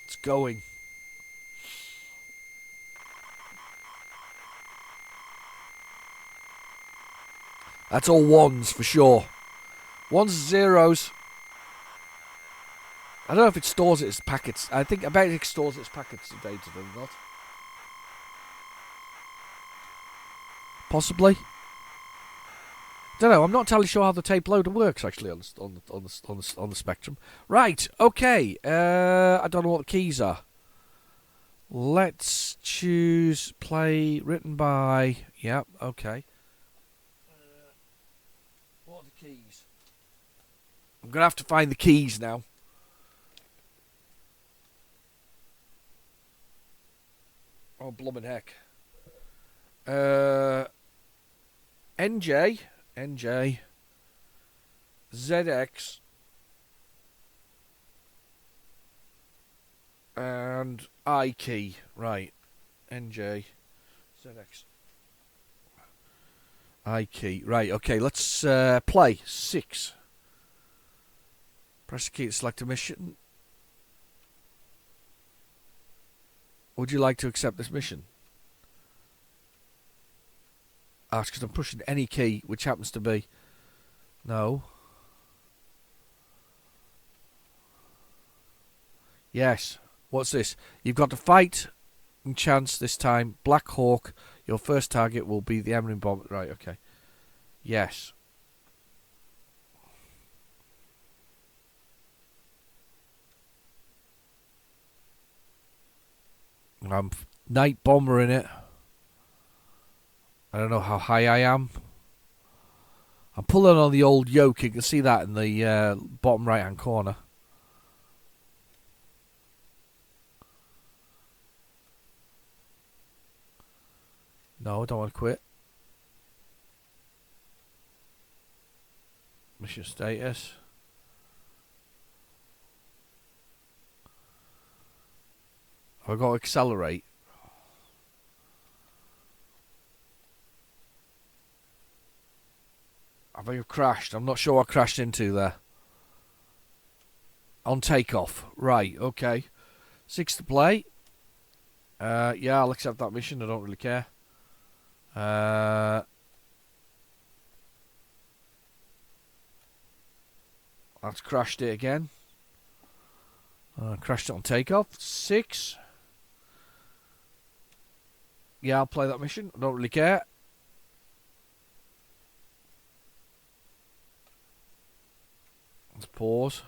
[SPEAKER 1] It's going. That's all ones for sure. Ones and zeros. I don't know if it stores it as packets. I bet it stores it as packets of data, does it not? Possibly. Don't know. I'm not entirely sure how the tape loader works actually on the Spectrum. Right. Okay. I don't know what the keys are. Let's choose play written by. Yep. Okay. What are the keys? I'm gonna have to find the keys now. Oh, bloomin' heck. NJ, ZX, and I key. Right. NJ, ZX, I key. Right, okay, let's play. 6. Press the key to select a mission. Would you like to accept this mission? Ask because I'm pushing any key, which happens to be no. Yes. What's this? You've got to fight and chance this time. Black Hawk. Your first target will be the Emerald Bomb. Right, okay. Yes. I'm night bomber in it. I don't know how high I am. I'm pulling on the old yoke. You can see that in the bottom right hand corner. No, I don't want to quit. Mission status. I've got to accelerate. I think I've crashed. I'm not sure what I crashed into there. On takeoff. Right, okay. 6 to play. Yeah, I'll accept that mission. I don't really care. That's crashed it again. Crashed it on takeoff. 6. Yeah, I'll play that mission. I don't really care. Let's pause.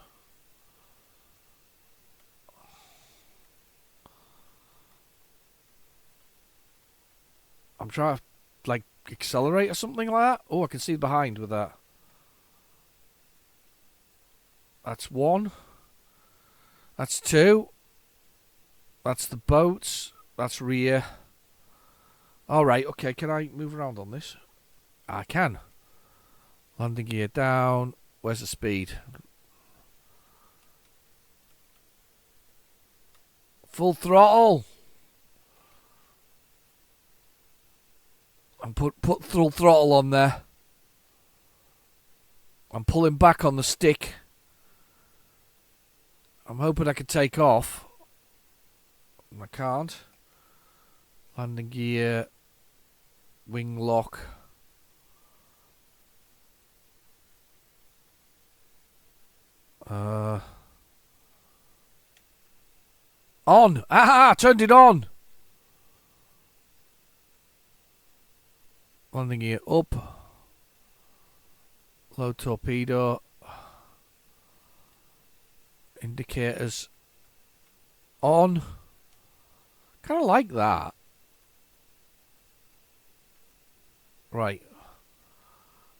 [SPEAKER 1] I'm trying to, like, accelerate or something like that. Oh, I can see behind with that. That's 1. That's 2. That's the boats. That's rear. Alright, okay. Can I move around on this? I can. Landing gear down. Where's the speed? Full throttle. And put full throttle on there. I'm pulling back on the stick. I'm hoping I can take off. I can't. Landing gear. Wing lock. On! Ah! Turned it on! Landing gear up. Low torpedo. Indicators on. Kind of like that. Right.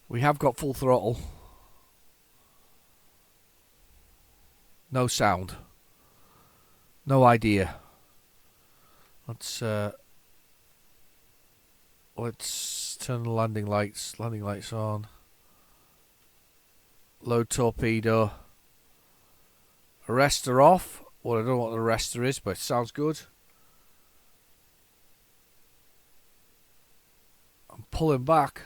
[SPEAKER 1] We have got full throttle. No sound. No idea. Let's turn the landing lights. Landing lights on. Low torpedo. Arrestor off. Well, I don't know what the arrestor is, but it sounds good. I'm pulling back.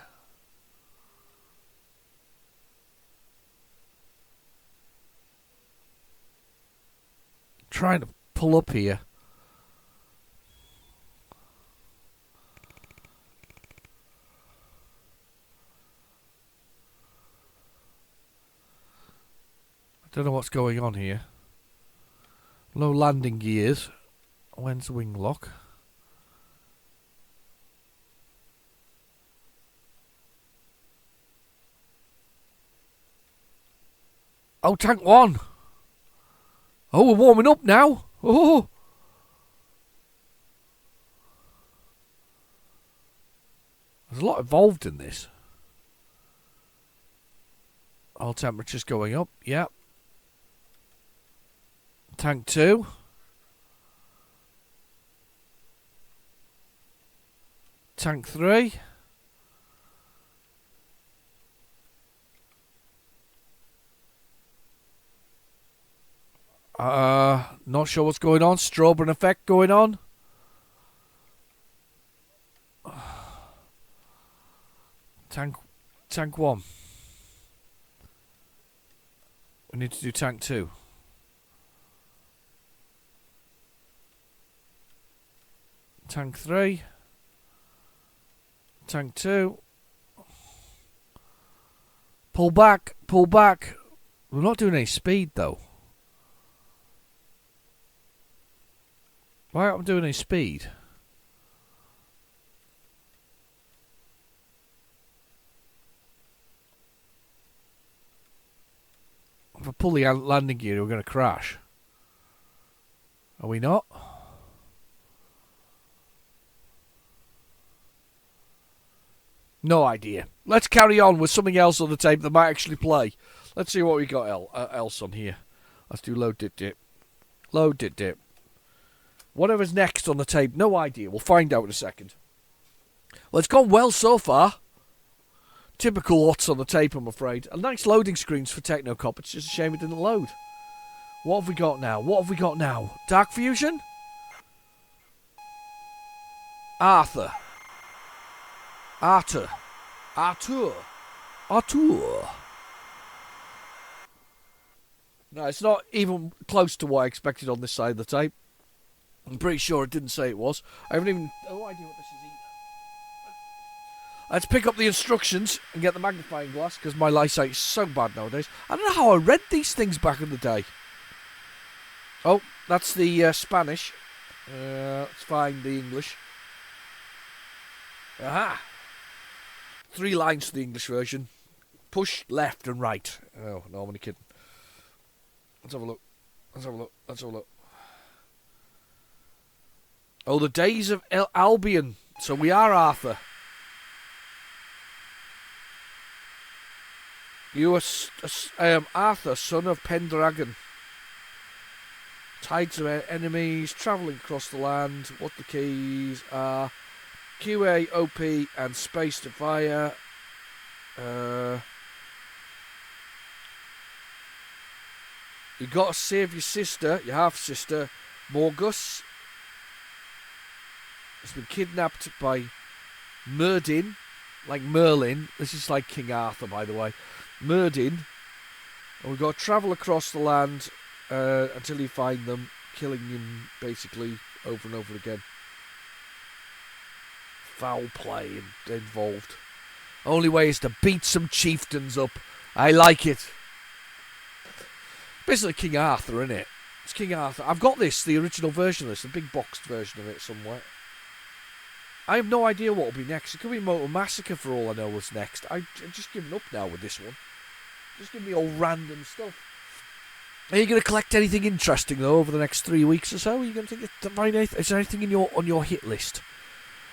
[SPEAKER 1] Trying to pull up here. I don't know what's going on here. Low landing gears. When's the wing lock? Oh, tank 1. Oh, we're warming up now. Oh. There's a lot involved in this. All temperatures going up. Yep. Tank 2. Tank 3. Not sure what's going on. Strawberry effect going on. Tank 1. We need to do tank 2. Tank 3. Tank 2. Pull back. Pull back. We're not doing any speed though. Why aren't we doing any speed? If I pull the landing gear, we're going to crash. Are we not? No idea. Let's carry on with something else on the tape that might actually play. Let's see what we got else on here. Let's do load dit dip. Load dit dip. Whatever's next on the tape, no idea. We'll find out in a second. Well, it's gone well so far. Typical what's on the tape, I'm afraid. A nice loading screens for Technocop. It's just a shame it didn't load. What have we got now? What have we got now? Dark Fusion? Arthur. Arthur. No, it's not even close to what I expected on this side of the tape. I'm pretty sure it didn't say it was. I haven't even no idea what this is either. Let's pick up the instructions and get the magnifying glass, because my eyesight is so bad nowadays. I don't know how I read these things back in the day. Oh, that's the Spanish. Let's find the English. Aha! 3 lines for the English version. Push left and right. Oh, no, I'm only kidding. Let's have a look. Oh, the days of Albion. So we are Arthur. You are Arthur, son of Pendragon. Tides of enemies, travelling across the land. What the keys are. QA, OP, and space to fire. You got to save your sister, your half-sister, Morgus. Has been kidnapped by Merdin, like Merlin. This is like King Arthur, by the way. Merdin. And we've got to travel across the land until you find them, killing him basically over and over again. Foul play involved. Only way is to beat some chieftains up. I like it. Basically King Arthur, isn't it? It's King Arthur. I've got this, the original version of this, the big boxed version of it somewhere. I have no idea what will be next. It could be Motor Massacre for all I know what's next. I've just given up now with this one. Just give me all random stuff. Are you going to collect anything interesting though over the next 3 weeks or so? Are you going to find anything? Is there anything on your hit list?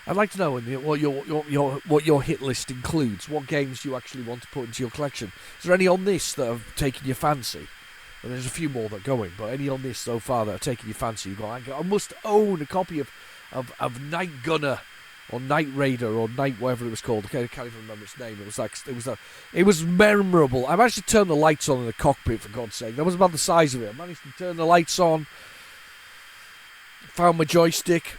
[SPEAKER 1] I'd like to know what your hit list includes. What games you actually want to put into your collection? Is there any on this that have taken your fancy? And there's a few more that are going, but any on this so far that are taking your fancy? You go, I must own a copy of Night Gunner or Night Raider or Night whatever it was called. I can't even remember its name. It was memorable. I managed to turn the lights on in the cockpit, for God's sake. That was about the size of it. I managed to turn the lights on. Found my joystick.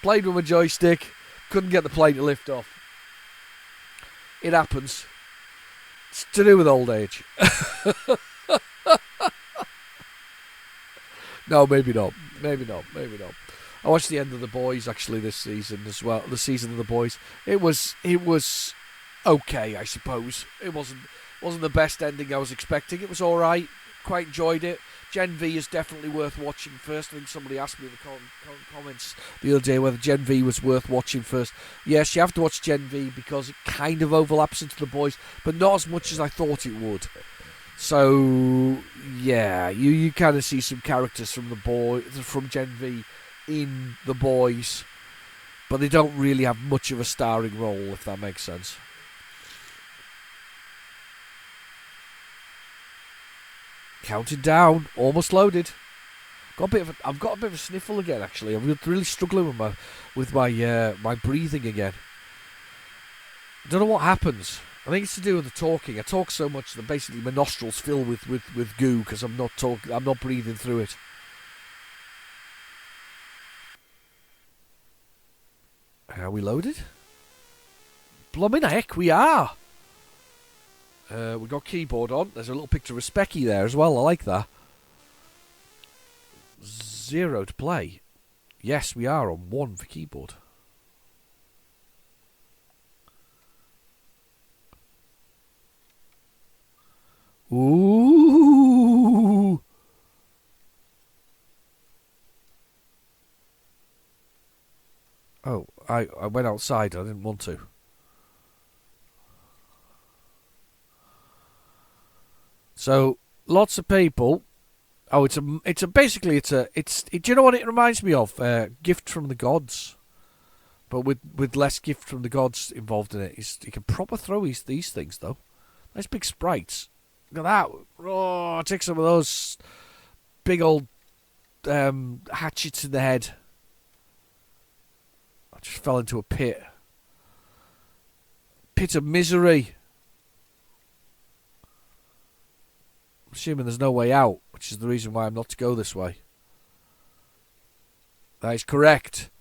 [SPEAKER 1] Played with my joystick. Couldn't get the plane to lift off. It happens. It's to do with old age. No, maybe not. I watched the end of The Boys actually this season as well. The season of The Boys. It was okay, I suppose. It wasn't the best ending I was expecting. It was all right. Quite enjoyed it. Gen V is definitely worth watching first. I think somebody asked me in the comments the other day whether Gen V was worth watching first. Yes, you have to watch Gen V because it kind of overlaps into The Boys, but not as much as I thought it would. So yeah, you kind of see some characters from Gen V in The Boys, but they don't really have much of a starring role, if that makes sense. Counted down, almost loaded. I've got a bit of a sniffle again. Actually, I'm really struggling with my breathing again. I don't know what happens. I think it's to do with the talking. I talk so much that basically my nostrils fill with goo because I'm not breathing through it. Are we loaded? Blooming heck, we are. We've got keyboard on. There's a little picture of Specky there as well. I like that. 0 to play. Yes, we are on 1 for keyboard. Ooh. Oh, I went outside. I didn't want to. So lots of people. Oh, do you know what it reminds me of? Gift from the Gods.
[SPEAKER 2] but with less gift from the gods involved in it. He can proper throw these things, though. Nice big sprites. Look at that. Oh, take some of those big old hatchets in the head. I just fell into a pit. Pit of misery. I'm assuming there's no way out, which is the reason why I'm not to go this way. That is correct.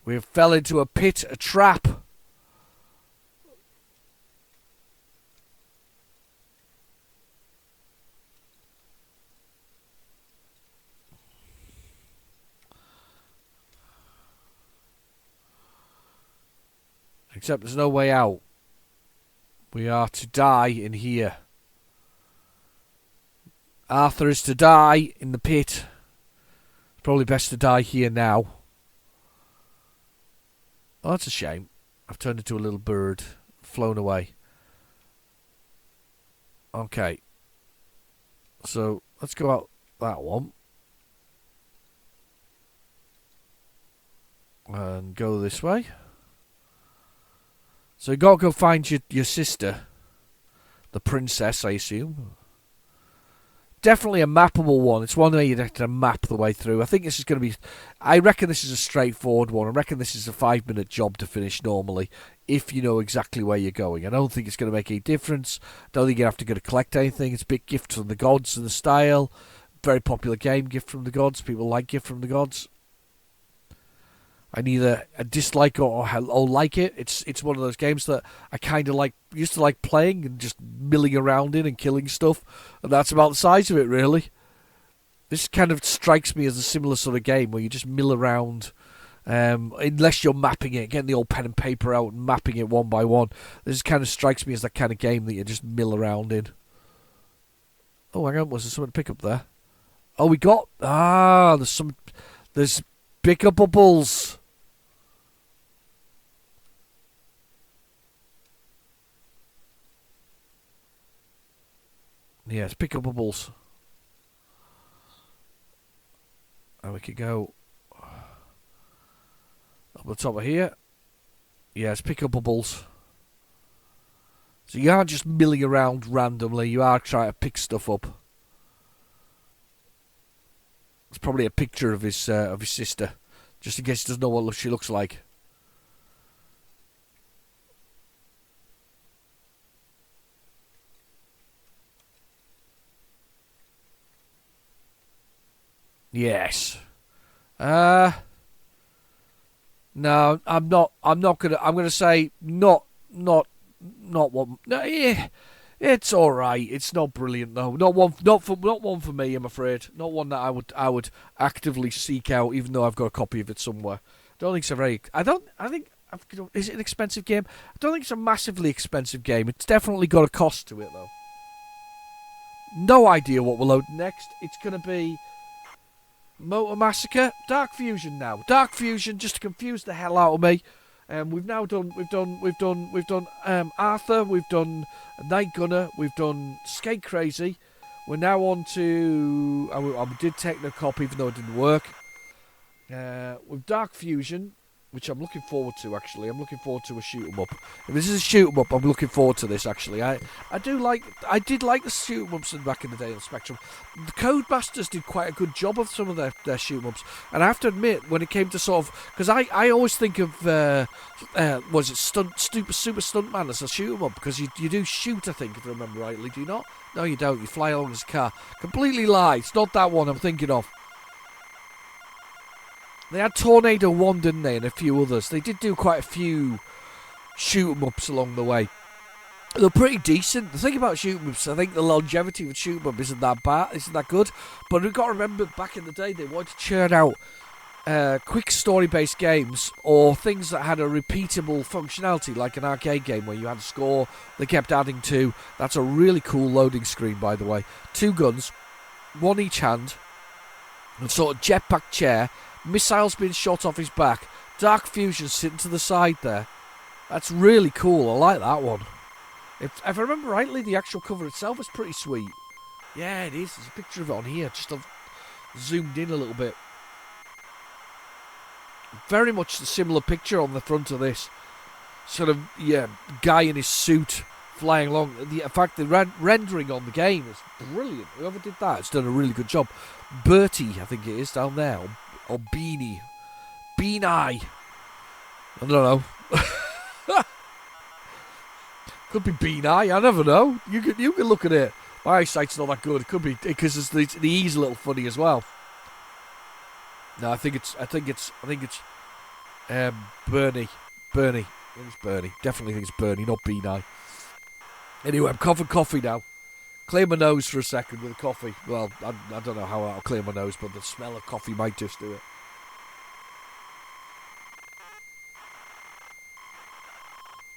[SPEAKER 2] We have fell into a pit, a trap. Except there's no way out. We are to die in here. Arthur is to die in the pit. Probably best to die here now. Oh, that's a shame. I've turned into a little bird. Flown away. Okay. So, let's go out that one. And go this way. So you got to go find your sister. The princess, I assume. Definitely a mappable one. It's one that you'd have to map the way through. I think this is going to be... I reckon this is a straightforward one. I reckon this is a 5-minute job to finish normally, if you know exactly where you're going. I don't think it's going to make any difference. I don't think you have to go to collect anything. It's a big gift from the gods and the style. Very popular game, Gift from the Gods. People like Gift from the Gods. I neither dislike or like it. It's one of those games that I kind of used to like playing and just milling around in and killing stuff, and that's about the size of it, really. This kind of strikes me as a similar sort of game where you just mill around, unless you're mapping it, getting the old pen and paper out and mapping it one by one. This kind of strikes me as that kind of game that you just mill around in. Oh, hang on, was there something to pick up there? Oh, we got... there's pick-up bubbles. Yes, pick up bubbles. And we could go up the top of here. Yes, pick up bubbles. So you aren't just milling around randomly, you are trying to pick stuff up. It's probably a picture of his sister, just in case he doesn't know what she looks like. Yes. No, I'm not gonna. I'm gonna say not one. No, yeah, it's all right. It's not brilliant though. Not one for me. I'm afraid. Not one that I would actively seek out, even though I've got a copy of it somewhere. Don't think it's a very. I think. Is it an expensive game? I don't think it's a massively expensive game. It's definitely got a cost to it though. No idea what we'll load next. It's gonna be Motor Massacre, Dark Fusion now. Dark Fusion, just to confuse the hell out of me. We've done Arthur, we've done Night Gunner, we've done Skate Crazy. We're now on to... I did Technocop even though it didn't work. With Dark Fusion, which I'm looking forward to actually. I'm looking forward to a shoot 'em up. If this is a shoot 'em up, I'm looking forward to this actually. I did like the shoot 'em ups back in the day on Spectrum. The Codemasters did quite a good job of some of their shoot 'em ups, and I have to admit, when it came to sort of, because I always think of was it Super Stuntman as a shoot 'em up, because you do shoot, I think, if I remember rightly. Do you not? No, you don't. You fly along as a car. Completely lie. It's not that one I'm thinking of. They had Tornado 1, didn't they, and a few others. They did do quite a few shoot-em-ups along the way. They're pretty decent. The thing about shoot-em-ups, I think the longevity of a shoot-em-up isn't that bad, isn't that good. But we've got to remember, back in the day, they wanted to churn out quick story-based games or things that had a repeatable functionality, like an arcade game where you had a score they kept adding to. That's a really cool loading screen, by the way. 2 guns, 1 each hand, and sort of jetpack chair. Missiles being shot off his back. Dark Fusion sitting to the side there. That's really cool. I like that one. If I remember rightly, the actual cover itself is pretty sweet. Yeah, it is. There's a picture of it on here. Just I've zoomed in a little bit. Very much the similar picture on the front of this. Sort of, yeah, guy in his suit flying along. In fact, the rendering on the game is brilliant. Whoever did that has done a really good job. Bertie, I think it is, down there. Or Beanie. Beanie. I don't know. Could be Beanie. I never know. You can look at it. My eyesight's not that good. It could be because the E's a little funny as well. No, I think it's Bernie. Bernie. I think it's Bernie. Definitely think it's Bernie, not Beanie. Anyway, I'm coughing coffee now. Clear my nose for a second with a coffee. Well, I don't know how I'll clear my nose, but the smell of coffee might just do it.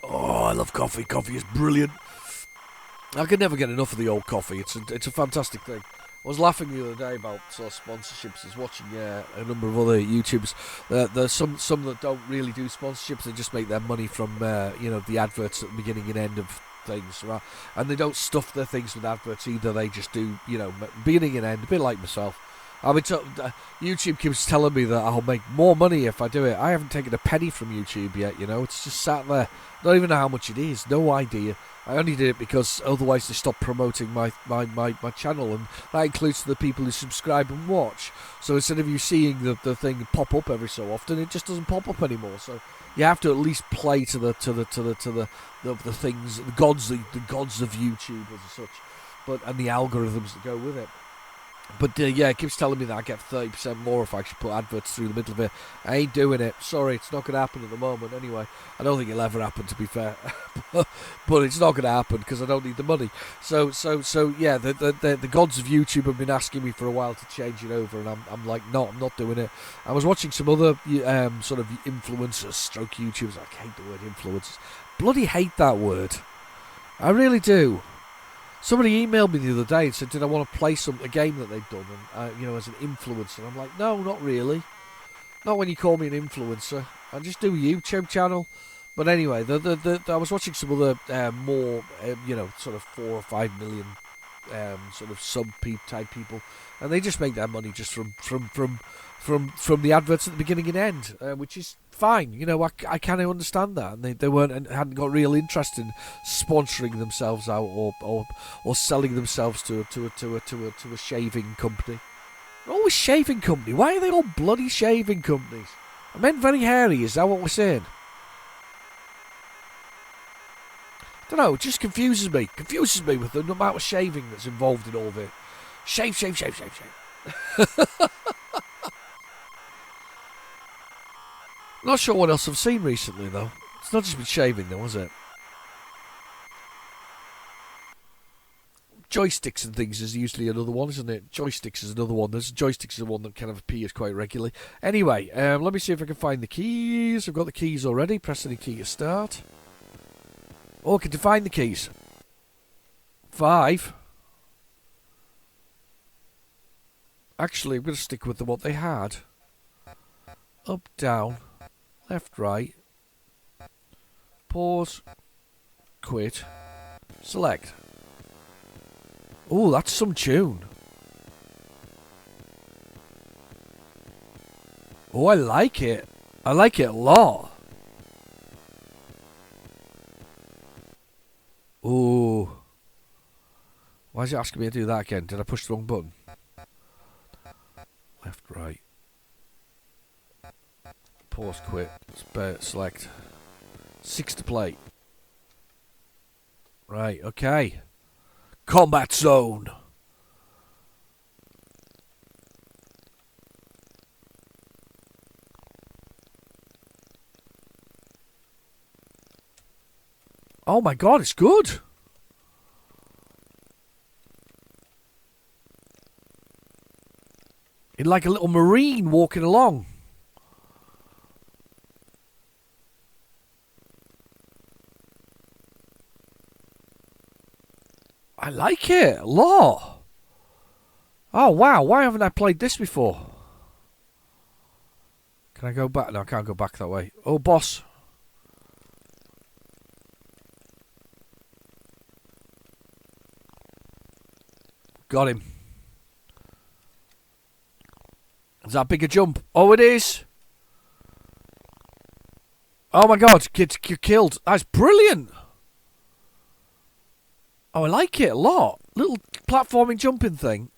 [SPEAKER 2] Oh, I love coffee. Coffee is brilliant. I can never get enough of the old coffee. It's a fantastic thing. I was laughing the other day about sort of sponsorships. I was watching a number of other YouTubers. There's some that don't really do sponsorships. They just make their money from the adverts at the beginning and end of things, right? And they don't stuff their things with adverts either. They just do beginning and end, a bit like myself. I mean, YouTube keeps telling me that I'll make more money if I do it. I haven't taken a penny from YouTube yet, It's just sat there. Don't even know how much it is. No idea. I only did it because otherwise they stopped promoting my channel, and that includes the people who subscribe and watch. So instead of you seeing the thing pop up every so often, it just doesn't pop up anymore. So you have to at least play to the things, the gods of YouTube as such, and the algorithms that go with it. But it keeps telling me that I get 30% more if I actually put adverts through the middle of it. I ain't doing it. Sorry, it's not going to happen at the moment. Anyway, I don't think it'll ever happen, to be fair. But it's not going to happen because I don't need the money. So yeah, the gods of YouTube have been asking me for a while to change it over, and I'm like, no, I'm not doing it. I was watching some other sort of influencers, stroke YouTubers. I hate the word influencers. Bloody hate that word. I really do. Somebody emailed me the other day and said, did I want to play a game that they'd done, and as an influencer? And I'm like, no, not really. Not when you call me an influencer. I just do a YouTube channel. But anyway, I was watching some other more, sort of 4 or 5 million sort of type people, and they just make their money just from the adverts at the beginning and end, which is fine. I kind of understand that, and they weren't and hadn't got real interest in sponsoring themselves out or selling themselves to a shaving company. They're always shaving company. Why are they all bloody shaving companies? I meant very hairy. Is that what we're saying? I don't know. It just confuses me. Confuses me with the amount of shaving that's involved in all of it. Shave. Not sure what else I've seen recently, though. It's not just been shaving, though, has it? Joysticks and things is usually another one, isn't it? Joysticks is another one. Joysticks is the one that kind of appears quite regularly. Anyway, let me see if I can find the keys. I've got the keys already. Press any key to start. Oh, I can define the keys. 5. Actually, I'm going to stick with what they had. Up, down. Left, right. Pause. Quit. Select. Oh, that's some tune. Oh, I like it. I like it a lot. Oh. Why is it asking me to do that again? Did I push the wrong button? Left, right. Pause, quit. Select. 6 to play. Right, okay. Combat zone. Oh my god, it's good. It's like a little marine walking along. I like it a lot. Oh wow, why haven't I played this before? Can I go back? No, I can't go back that way. Oh, boss. Got him. Is that big a jump? Oh, it is. Oh my god, kid killed. That's brilliant. Oh, I like it a lot. Little platforming jumping thing.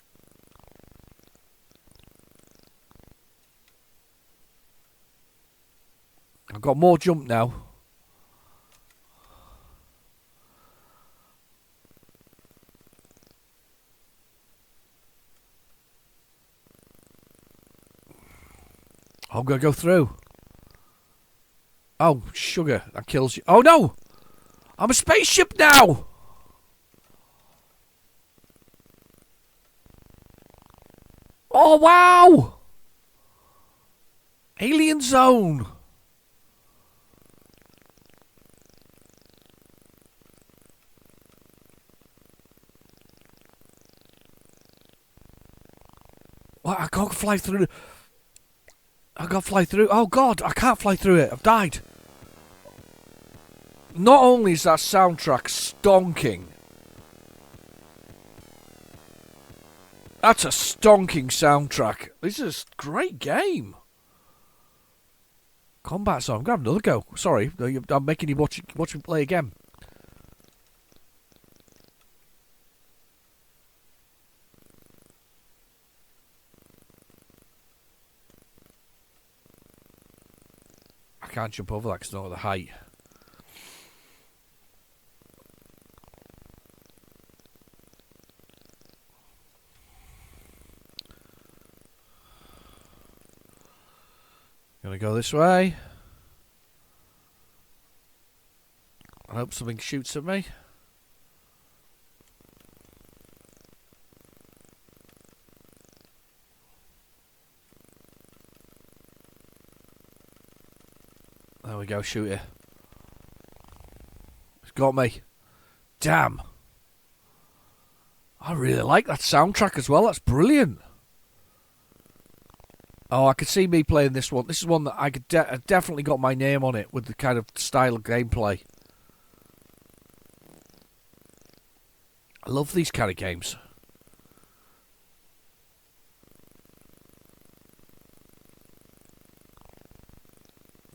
[SPEAKER 2] I've got more jump now. I'm going to go through. Oh, sugar. That kills you. Oh, no. I'm a spaceship now. Oh, wow. Alien Zone. What? I can't fly through. I can't fly through. Oh, God. I can't fly through it. I've died. Not only is that soundtrack stonking. That's a stonking soundtrack. This is a great game. Combat zone. I'm going to have another go. Sorry. I'm making you watch me play again. I can't jump over that because I don't know the height. Gonna go this way. I hope something shoots at me. There we go, shoot it. It's got me. Damn. I really like that soundtrack as well. That's brilliant. Oh, I could see me playing this one. This is one that I could definitely got my name on it with the kind of style of gameplay. I love these kind of games.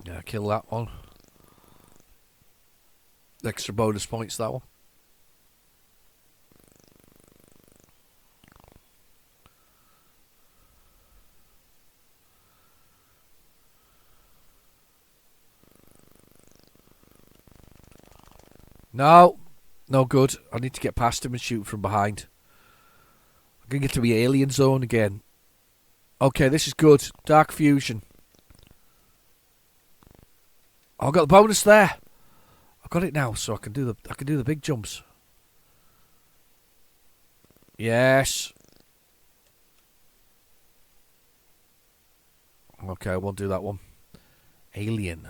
[SPEAKER 2] Yeah, kill that one. Extra bonus points, that one. No, no good. I need to get past him and shoot from behind. I'm going to get to the alien zone again. Okay, this is good. Dark fusion. Oh, I got the bonus there. I've got it now, so I can do the big jumps. Yes. Okay, I won't do that one. Alien.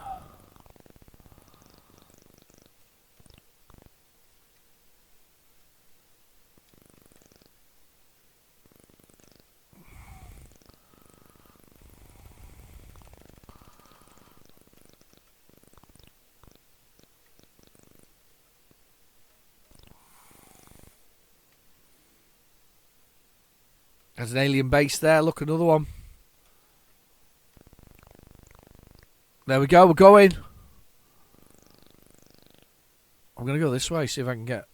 [SPEAKER 2] There's an alien base there. Look, another one. There we go. We're going. I'm gonna go this way. See if I can get.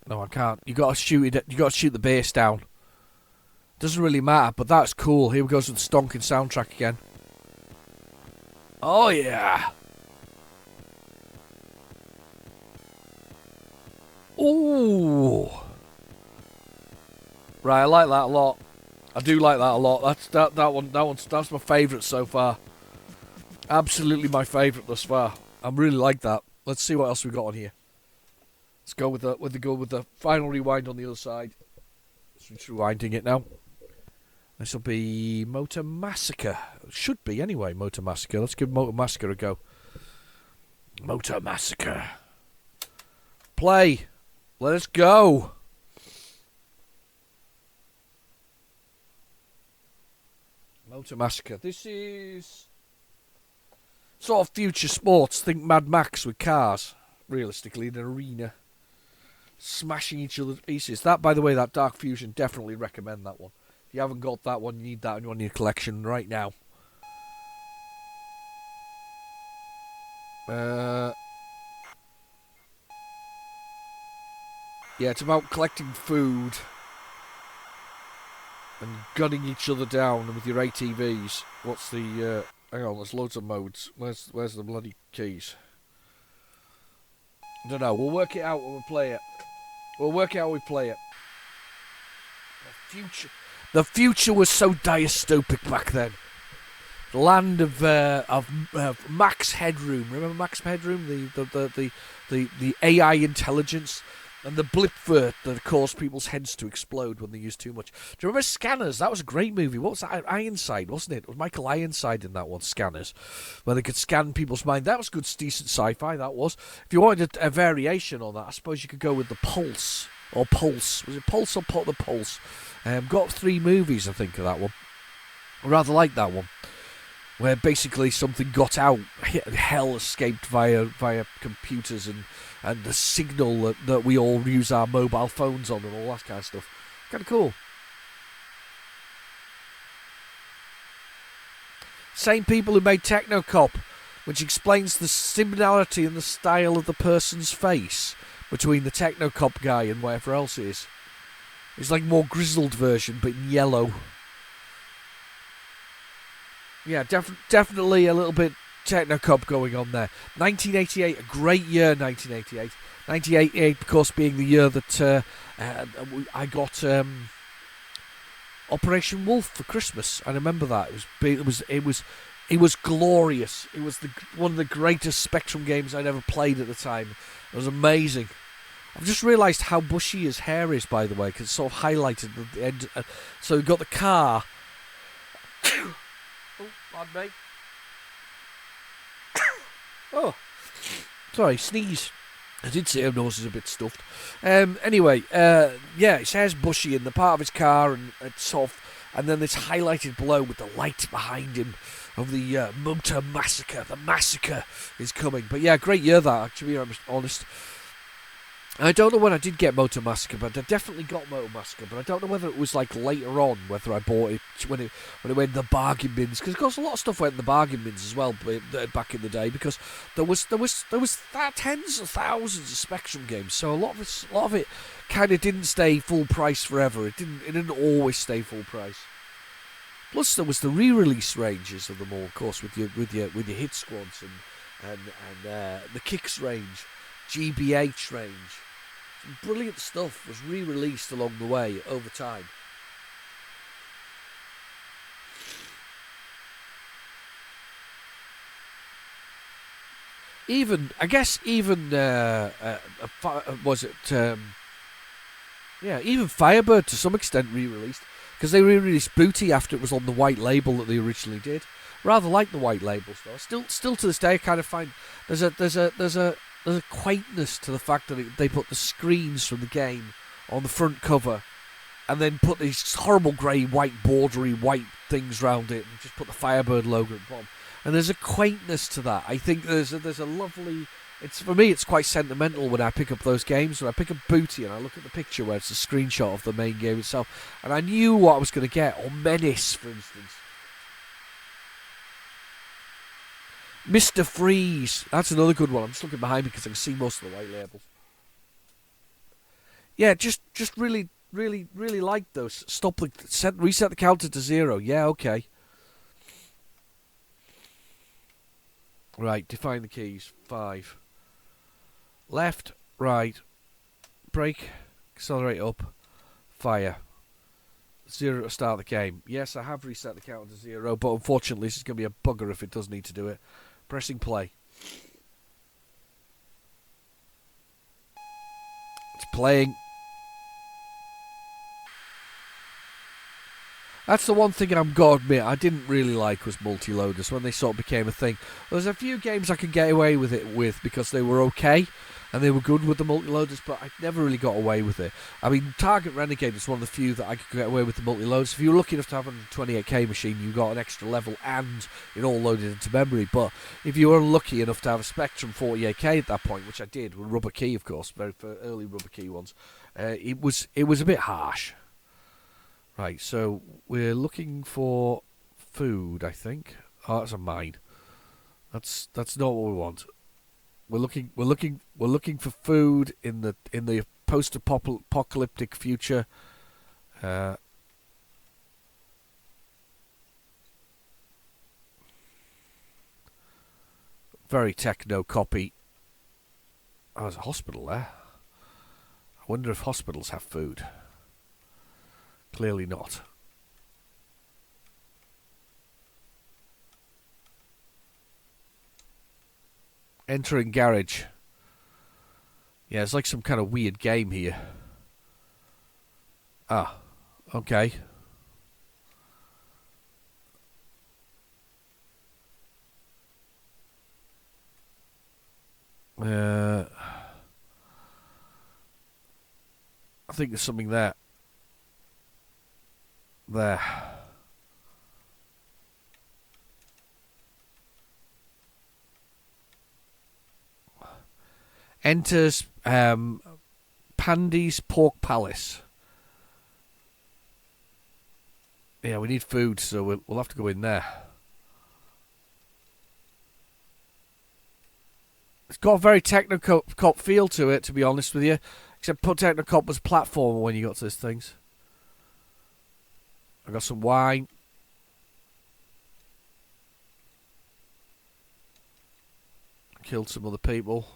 [SPEAKER 2] No, I can't. You got to shoot it. You got to shoot the base down. Doesn't really matter, but that's cool. Here we go with the stonking soundtrack again. Oh yeah. Ooh. Right, I like that a lot. I do like that a lot. That's my favourite so far. Absolutely my favourite thus far. I really like that. Let's see what else we got on here. Let's go with the final rewind on the other side. Just rewinding it now. This will be Motor Massacre. Should be anyway, Motor Massacre. Let's give Motor Massacre a go. Motor Massacre. Play. Let us go. Motor Massacre. This is sort of future sports. Think Mad Max with cars, realistically, in an arena. Smashing each other to pieces. That, by the way, that Dark Fusion, definitely recommend that one. If you haven't got that one, you need that on your collection right now. Yeah, it's about collecting food and gunning each other down with your ATVs. What's the? Hang on, there's loads of modes. Where's the bloody keys? I don't know. We'll work it out when we play it. We'll work it out when we play it. The future was so dystopic back then. The land of Max Headroom. Remember Max Headroom? The AI intelligence and the blip that caused people's heads to explode when they used too much. Do you remember Scanners? That was a great movie. What was that? Ironside, wasn't it? It was Michael Ironside in that one, Scanners, where they could scan people's mind. That was good, decent sci-fi, that was. If you wanted a variation on that, I suppose you could go with The Pulse. Or Pulse. Was it Pulse or The Pulse? Got 3 movies, I think, of that one. I rather like that one. Where basically something got out, hell escaped via computers and the signal that we all use our mobile phones on and all that kind of stuff. Kind of cool. Same people who made Technocop, which explains the similarity in the style of the person's face between the Technocop guy and whatever else it is. It's like a more grizzled version, but in yellow. Yeah, definitely a little bit Technocop going on there. 1988, a great year, 1988. 1988, of course, being the year that I got Operation Wolf for Christmas. I remember that. It was glorious. It was one of the greatest Spectrum games I'd ever played at the time. It was amazing. I've just realised how bushy his hair is, by the way, because it's sort of highlighted at the end. So we've got the car. Oh, pardon me. Oh, sorry, sneeze. I did say her nose is a bit stuffed. Anyway, yeah, his hair's bushy in the part of his car, and it's sort of, and then it's highlighted below with the light behind him of the Motor Massacre. The massacre is coming. But yeah, great year that, actually, I'm honest. I don't know when I did get Motor Massacre, but I definitely got Motor Massacre. But I don't know whether it was like later on, whether I bought it when it went in the bargain bins. Because of course a lot of stuff went in the bargain bins as well back in the day. Because there was tens of thousands of Spectrum games, so a lot of it kind of didn't stay full price forever. It didn't always stay full price. Plus there was the re-release ranges of them all, of course, with your hit squads and the kicks range. GBH range. Some brilliant stuff was re-released along the way over time. Even Firebird to some extent re-released, because they re-released Booty after it was on the white label that they originally did. Rather like the white labels though. Still to this day I kind of find there's a quaintness to the fact that they put the screens from the game on the front cover and then put these horrible grey, white, bordery white things around it and just put the Firebird logo at the bottom. And there's a quaintness to that. I think there's a lovely... For me, it's quite sentimental when I pick up those games. When I pick up Booty and I look at the picture where it's a screenshot of the main game itself, and I knew what I was going to get. Or Menace, for instance. Mr. Freeze. That's another good one. I'm just looking behind me because I can see most of the white labels. Yeah, just really like those. Reset the counter to 0. Yeah, okay. Right, define the keys. 5. Left, right, brake, accelerate up, fire. 0 to start the game. Yes, I have reset the counter to 0, but unfortunately this is going to be a bugger if it does need to do it. Pressing play. It's playing. That's the one thing I've got to admit I didn't really like was multi-loaders when they sort of became a thing. There's a few games I could get away with it with because they were okay and they were good with the multi-loaders, but I never really got away with it. I mean, Target Renegade was one of the few that I could get away with the multi-loaders. If you were lucky enough to have a 128k machine, you got an extra level and it all loaded into memory. But if you were unlucky enough to have a Spectrum 48k at that point, which I did with rubber key, of course, very for early rubber key ones, it was a bit harsh. Right, so we're looking for food, I think. Oh, that's a mine. That's not what we want. We're looking for food in the post-apocalyptic future. Very techno copy. Oh, there's a hospital there. I wonder if hospitals have food. Clearly not. Entering garage. Yeah, it's like some kind of weird game here. Ah, okay. I think there's something there. There. Enters Pandy's Pork Palace. Yeah, we need food, so we'll have to go in there. It's got a very Technocop feel to it, to be honest with you. Except Technocop was platformer when you got to these things. I got some wine. Killed some other people.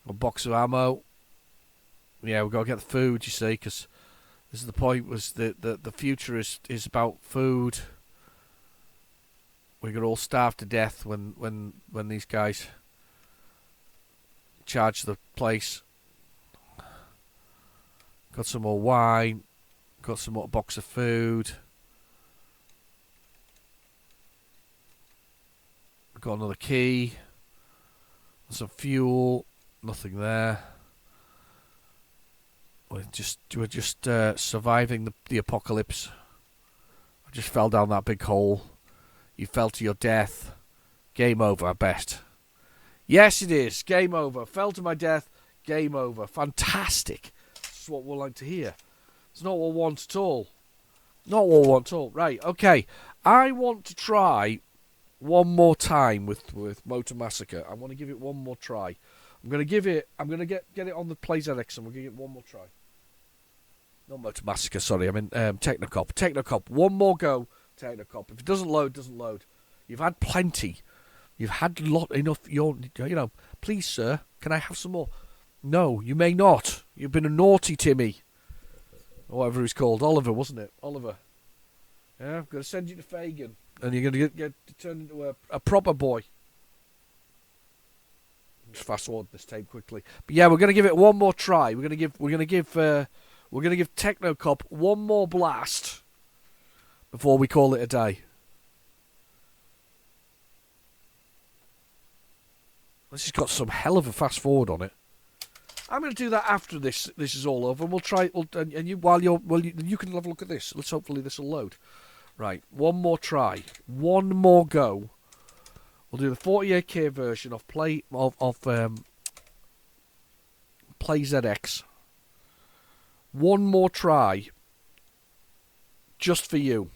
[SPEAKER 2] A box of ammo. Yeah, we've got to get the food, you see, because this is the point, was that the future is about food. We're going to all starve to death when these guys charge the place. Got some more wine. Got some more box of food. Got another key. Some fuel. Nothing there. We're just surviving the apocalypse. I just fell down that big hole. You fell to your death. Game over, I bet. Yes, it is. Game over. Fell to my death. Game over. Fantastic. This is what we'll like to hear. It's not what we want at all. Not what we want at all. Right, okay. I want to try one more time with Motor Massacre. I want to give it one more try. I'm going to get it on the PlayZX and we'll give it one more try. Not Motor Massacre, sorry. I mean Technocop. Technocop. One more go, Technocop. If it doesn't load, it doesn't load. You've had plenty. You've had enough. Please, sir, can I have some more? No, you may not. You've been a naughty Timmy. Or whatever he's called. Oliver, wasn't it? Oliver. Yeah, I'm going to send you to Fagin. And you're going to get turned into a proper boy. Just fast forward this tape quickly. But yeah, we're going to give it one more try. We're going to give Technocop one more blast before we call it a day. This has got some hell of a fast forward on it. I'm going to do that after this is all over, and we'll try. And you you can have a look at this. Let's hopefully this will load. Right, one more try, one more go. We'll do the 48K version of PlayZX. One more try, just for you.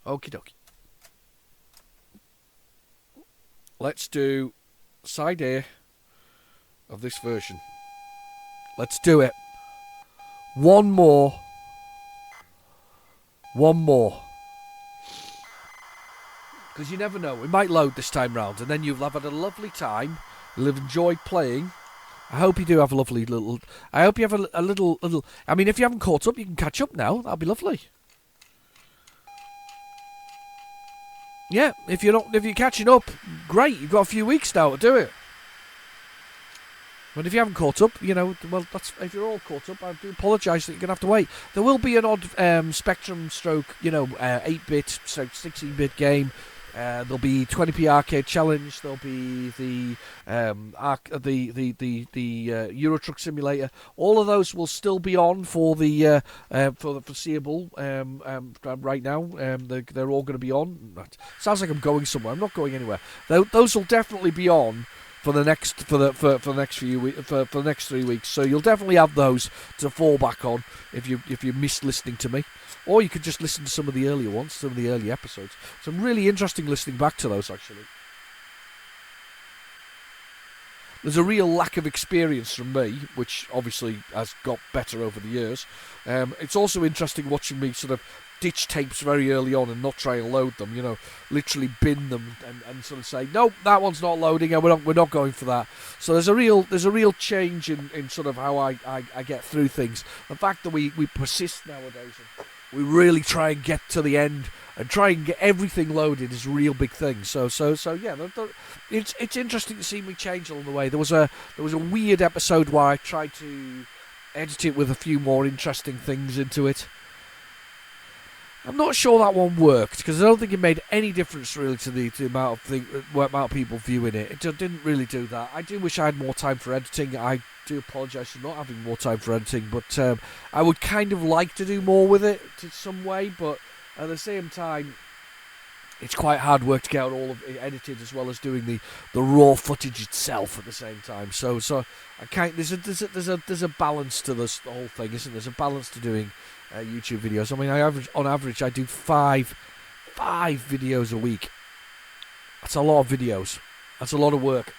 [SPEAKER 2] Okie dokie. Let's do side A of this version. Let's do it. One more. One more. Because you never know. It might load this time round. And then you'll have had a lovely time. You'll have enjoyed playing. I hope you do have a lovely little... I hope you have a little... I mean, if you haven't caught up, you can catch up now. That'll be lovely. Yeah, if you're catching up, great. You've got a few weeks now to do it. But if you haven't caught up, if you're all caught up, I do apologise that you're going to have to wait. There will be an odd Spectrum stroke, 8-bit, stroke 16-bit game. There'll be 20p arcade challenge. There'll be the Euro Truck Simulator. All of those will still be on for the foreseeable. Right now, they're all going to be on. Sounds like I'm going somewhere. I'm not going anywhere. Those will definitely be on for the next 3 weeks. So you'll definitely have those to fall back on if you missed listening to me. Or you could just listen to some of the earlier ones, some of the early episodes. Some really interesting listening back to those, actually. there's a real lack of experience from me, which obviously has got better over the years. It's also interesting watching me sort of ditch tapes very early on and not try and load them, literally bin them and sort of say, nope, that one's not loading and we're not going for that. So there's a real change in sort of how I get through things. The fact that we persist nowadays and we really try and get to the end and try and get everything loaded is a real big thing. So yeah, it's interesting to see me change along the way. There was a weird episode where I tried to edit it with a few more interesting things into it. I'm not sure that one worked because I don't think it made any difference really to the amount of people viewing it. It didn't really do that. I do wish I had more time for editing. I do apologise for not having more time for editing, but I would kind of like to do more with it in some way. But at the same time, it's quite hard work to get all of it edited as well as doing the raw footage itself at the same time. So I can't. There's a balance to the whole thing, isn't there? There's a balance to doing YouTube videos. I mean, on average, I do five videos a week. That's a lot of videos. That's a lot of work.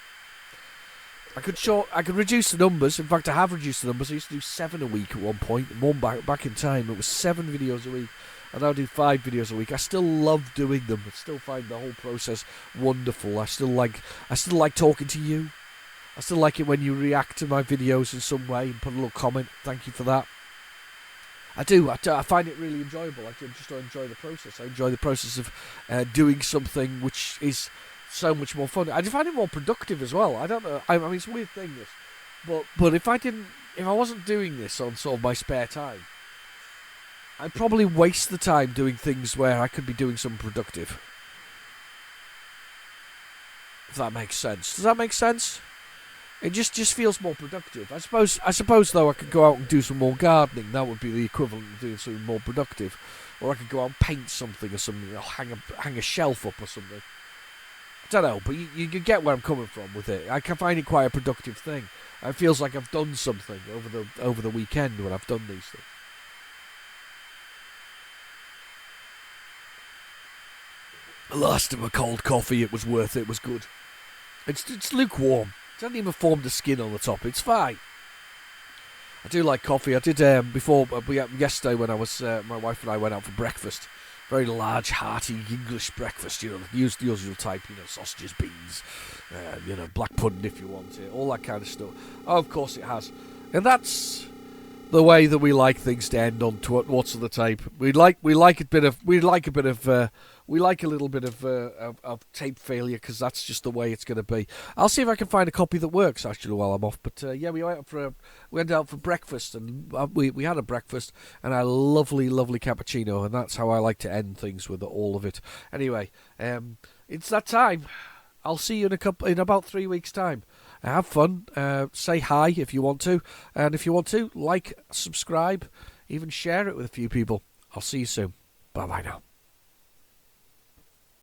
[SPEAKER 2] I could reduce the numbers. In fact, I have reduced the numbers. I used to do 7 a week at one point. Back in time, it was 7 videos a week. I now do 5 videos a week. I still love doing them. I still find the whole process wonderful. I still like talking to you. I still like it when you react to my videos in some way and put a little comment. Thank you for that. I do. I find it really enjoyable. I just enjoy the process. I enjoy the process of doing something which is so much more fun. I find it more productive as well. I don't know. I mean, it's a weird thing, this. But if I wasn't doing this on sort of my spare time, I'd probably waste the time doing things where I could be doing something productive. If that makes sense. Does that make sense? It just feels more productive. I suppose though I could go out and do some more gardening. That would be the equivalent of doing something more productive. Or I could go out and paint something or something, hang a shelf up or something. I don't know, but you get where I'm coming from with it. I can find it quite a productive thing. It feels like I've done something over the weekend when I've done these things. The last of a cold coffee, it was worth it. It was good. It's lukewarm. It hasn't even formed a skin on the top. It's fine. I do like coffee. I did yesterday when I was my wife and I went out for breakfast. Very large, hearty English breakfast. The usual type. Sausages, beans, black pudding if you want it, all that kind of stuff. Oh, of course it has, and that's the way that we like things to end on. What's the tape? We like a little bit of tape failure because that's just the way it's going to be. I'll see if I can find a copy that works actually while I'm off. But we went out for breakfast and we had a breakfast and a lovely cappuccino, and that's how I like to end things with all of it. Anyway, it's that time. I'll see you in about 3 weeks' time. Have fun. Say hi if you want to, and if you want to, like, subscribe, even share it with a few people. I'll see you soon. Bye bye now.